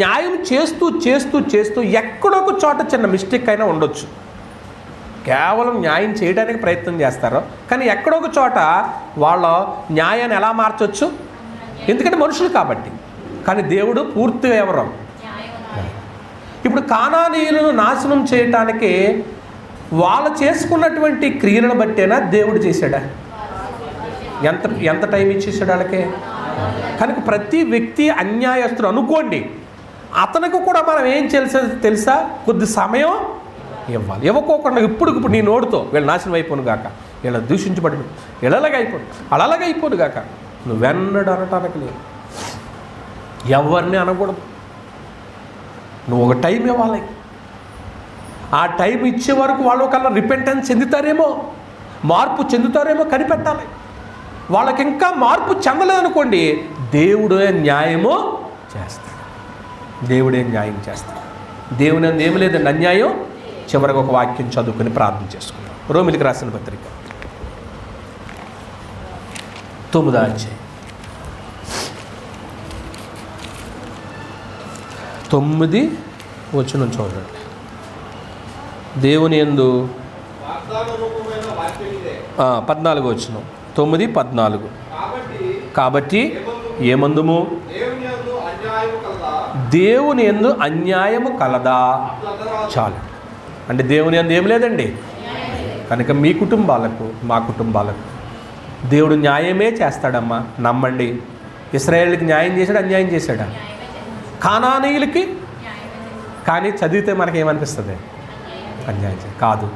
న్యాయం చేస్తూ చేస్తూ చేస్తూ ఎక్కడొక చోట చిన్న మిస్టేక్ అయినా ఉండొచ్చు. కేవలం న్యాయం చేయడానికి ప్రయత్నం చేస్తారు, కానీ ఎక్కడొక చోట వాళ్ళ న్యాయాన్ని ఎలా మార్చవచ్చు? ఎందుకంటే మనుషులు కాబట్టి. కానీ దేవుడు పూర్తిగా ఎవరు? ఇప్పుడు కానానీయులను నాశనం చేయటానికి వాళ్ళు చేసుకున్నటువంటి క్రియలను బట్టేనా దేవుడు చేశాడా? ఎంత టైం ఇచ్చేసాడు వాళ్ళకే? కనుక ప్రతి వ్యక్తి అన్యాయస్తుడు అనుకోండి, అతనికి కూడా మనం ఏం తెలుసా? కొద్ది సమయం ఇవ్వాలి. ఇవ్వకోకుండా ఇప్పుడు నీ నోడుతో వీళ్ళు నాశనం అయిపోను గాక, వీళ్ళ దూషించబడి వీళ్ళలాగా అయిపోను, అలాగే అయిపోను గాక, నువ్వెన్నడు అనటానికి లేదు. ఎవరిని అనకూడదు. నువ్వు ఒక టైం ఇవ్వాలి. ఆ టైం ఇచ్చే వరకు వాళ్ళు కల్లా రిపెంటెన్స్ చెందుతారేమో, మార్పు చెందుతారేమో కనిపెట్టాలి. వాళ్ళకి ఇంకా మార్పు చెందలేదనుకోండి, దేవుడే న్యాయము చేస్తాడు. దేవుడే న్యాయం చేస్తాడు. దేవుని అందు ఏమి లేదండి అన్యాయం. చివరికి ఒక వాక్యం చదువుకొని ప్రార్థన చేసుకుంటాం. రోమిలికి రాసిన పత్రిక 9వ అధ్యాయం 9 వచనం చూడండి. దేవుని యందు 14వ వచనం 9:14. కాబట్టి ఏమందుము? దేవుని యందు అన్యాయము కలదా? చాలు. అంటే దేవుని యందు ఏం లేదండి. కనుక మీ కుటుంబాలకు మా కుటుంబాలకు దేవుడు న్యాయమే చేస్తాడమ్మా, నమ్మండి. ఇశ్రాయేలుకి న్యాయం చేశాడు, అన్యాయం చేశాడా? కానానీయులకి. కానీ చదివితే మనకేమనిపిస్తుంది? అన్యాయం కాదు.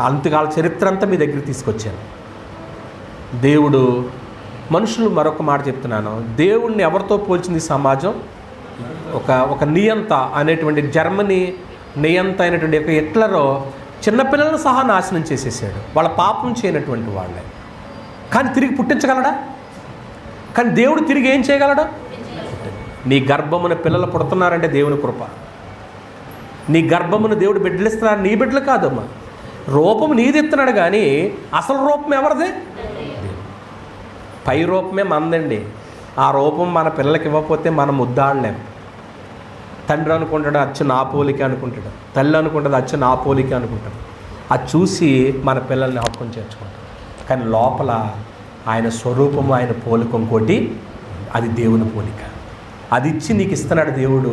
అంతకాల చరిత్ర అంతా మీ దగ్గర తీసుకొచ్చాను. దేవుడు మనుషులు, మరొక మాట చెప్తున్నాను, దేవుడిని ఎవరితో పోల్చింది సమాజం? ఒక నియంత అనేటువంటి జర్మనీ నియంత అయినటువంటి ఒక హిట్లరు చిన్నపిల్లలను సహా నాశనం చేసేసాడు. వాళ్ళ పాపం చేయనటువంటి వాళ్ళే. కానీ తిరిగి పుట్టించగలడా? కానీ దేవుడు తిరిగి ఏం చేయగలడా? నీ గర్భమున పిల్లలు పుడుతున్నారంటే దేవుని కృప. నీ గర్భమును దేవుడు బిడ్డలిస్తున్నారు, నీ బిడ్డలు కాదమ్మా. రూపం నీది ఇస్తున్నాడు, కానీ అసలు రూపం ఎవరిది? పై రూపమే మనదండి. ఆ రూపం మన పిల్లలకి ఇవ్వకపోతే మనం ముద్దాడలేం. తండ్రి అనుకుంటాడు అచ్చు నా పోలిక అనుకుంటాడు, తల్లి అనుకుంటుంది అచ్చు నా పోలిక అనుకుంటాడు. అది చూసి మన పిల్లల్ని హక్కును చేర్చుకుంటాడు. కానీ లోపల ఆయన స్వరూపము, ఆయన పోలిక ఇంకోటి, అది దేవుని పోలిక. అది ఇచ్చి నీకు ఇస్తున్నాడు దేవుడు.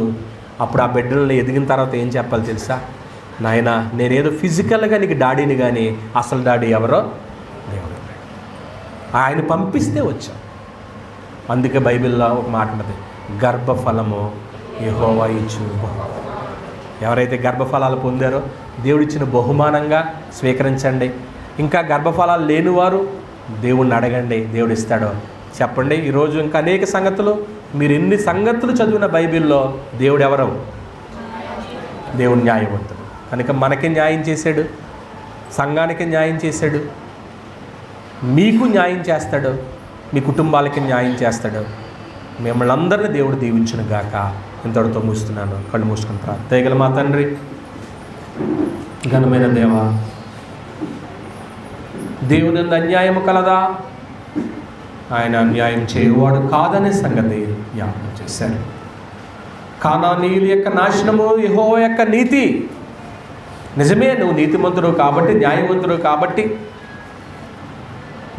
అప్పుడు ఆ బిడ్డలను ఎదిగిన తర్వాత ఏం చెప్పాలి తెలుసా? నాయన, నేనేదో ఫిజికల్గా నీకు డాడీని, కానీ అసలు డాడీ ఎవరో దేవుడు. ఆయన పంపిస్తే వచ్చాం. అందుకే బైబిల్లో ఒక మాట ఉన్నది, గర్భఫలము యెహోవా ఇచ్చు. ఎవరైతే గర్భఫలాలు పొందారో దేవుడిచ్చిన బహుమానంగా స్వీకరించండి. ఇంకా గర్భఫలాలు లేనివారు దేవుణ్ణి అడగండి, దేవుడు ఇస్తాడో. చెప్పండి, ఈరోజు ఇంకా అనేక సంగతులు, మీరు ఎన్ని సంగతులు చదివిన బైబిల్లో దేవుడు ఎవరు? దేవుడు న్యాయవంతుడు. కనుక మనకి న్యాయం చేశాడు, సంఘానికి న్యాయం చేశాడు, మీకు న్యాయం చేస్తాడు, మీ కుటుంబాలకి న్యాయం చేస్తాడు. మిమ్మల్ని అందరినీ దేవుడు దీవించును గాక. ఇంతటితో మూస్తున్నాను. కళ్ళు మూసుకుని ప్రార్థన. దయగల మా తండ్రి, ఘనమైన దేవా, దేవుని అన్యాయము కలదా? ఆయన అన్యాయం చేయువాడు కాదనే సంగతి జ్ఞాపకం చేశారు. కానానీయుల యొక్క నాశనము యెహోవా యొక్క నీతి. నిజమే, నువ్వు నీతిమంతుడు కాబట్టి, న్యాయవంతుడు కాబట్టి,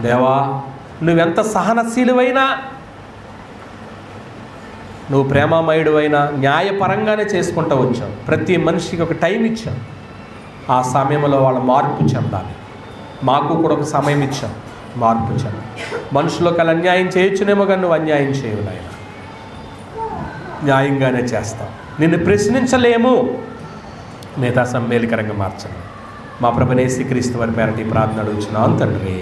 దేవా నువ్వెంత సహనశీలువైనా, నువ్వు ప్రేమామయుడు అయినా న్యాయపరంగానే చేసుకుంటూ వచ్చావు. ప్రతి మనిషికి ఒక టైం ఇచ్చావు. ఆ సమయంలో వాళ్ళు మార్పు చెందాలి. మాకు కూడా ఒక సమయం ఇచ్చావు, మార్పు చెందాలి. మనుషులకు అలా అన్యాయం చేయొచ్చునేమో, కానీ నువ్వు అన్యాయం చేయవు నాయన. న్యాయంగానే చేస్తావు. నిన్ను ప్రశ్నించలేము. మిగతా సమ్మేళకరంగా మార్చండి. మా ప్రభువైన యేసుక్రీస్తు వారి పేరటి ప్రార్థన అడుగుచున్నాను తండ్రి.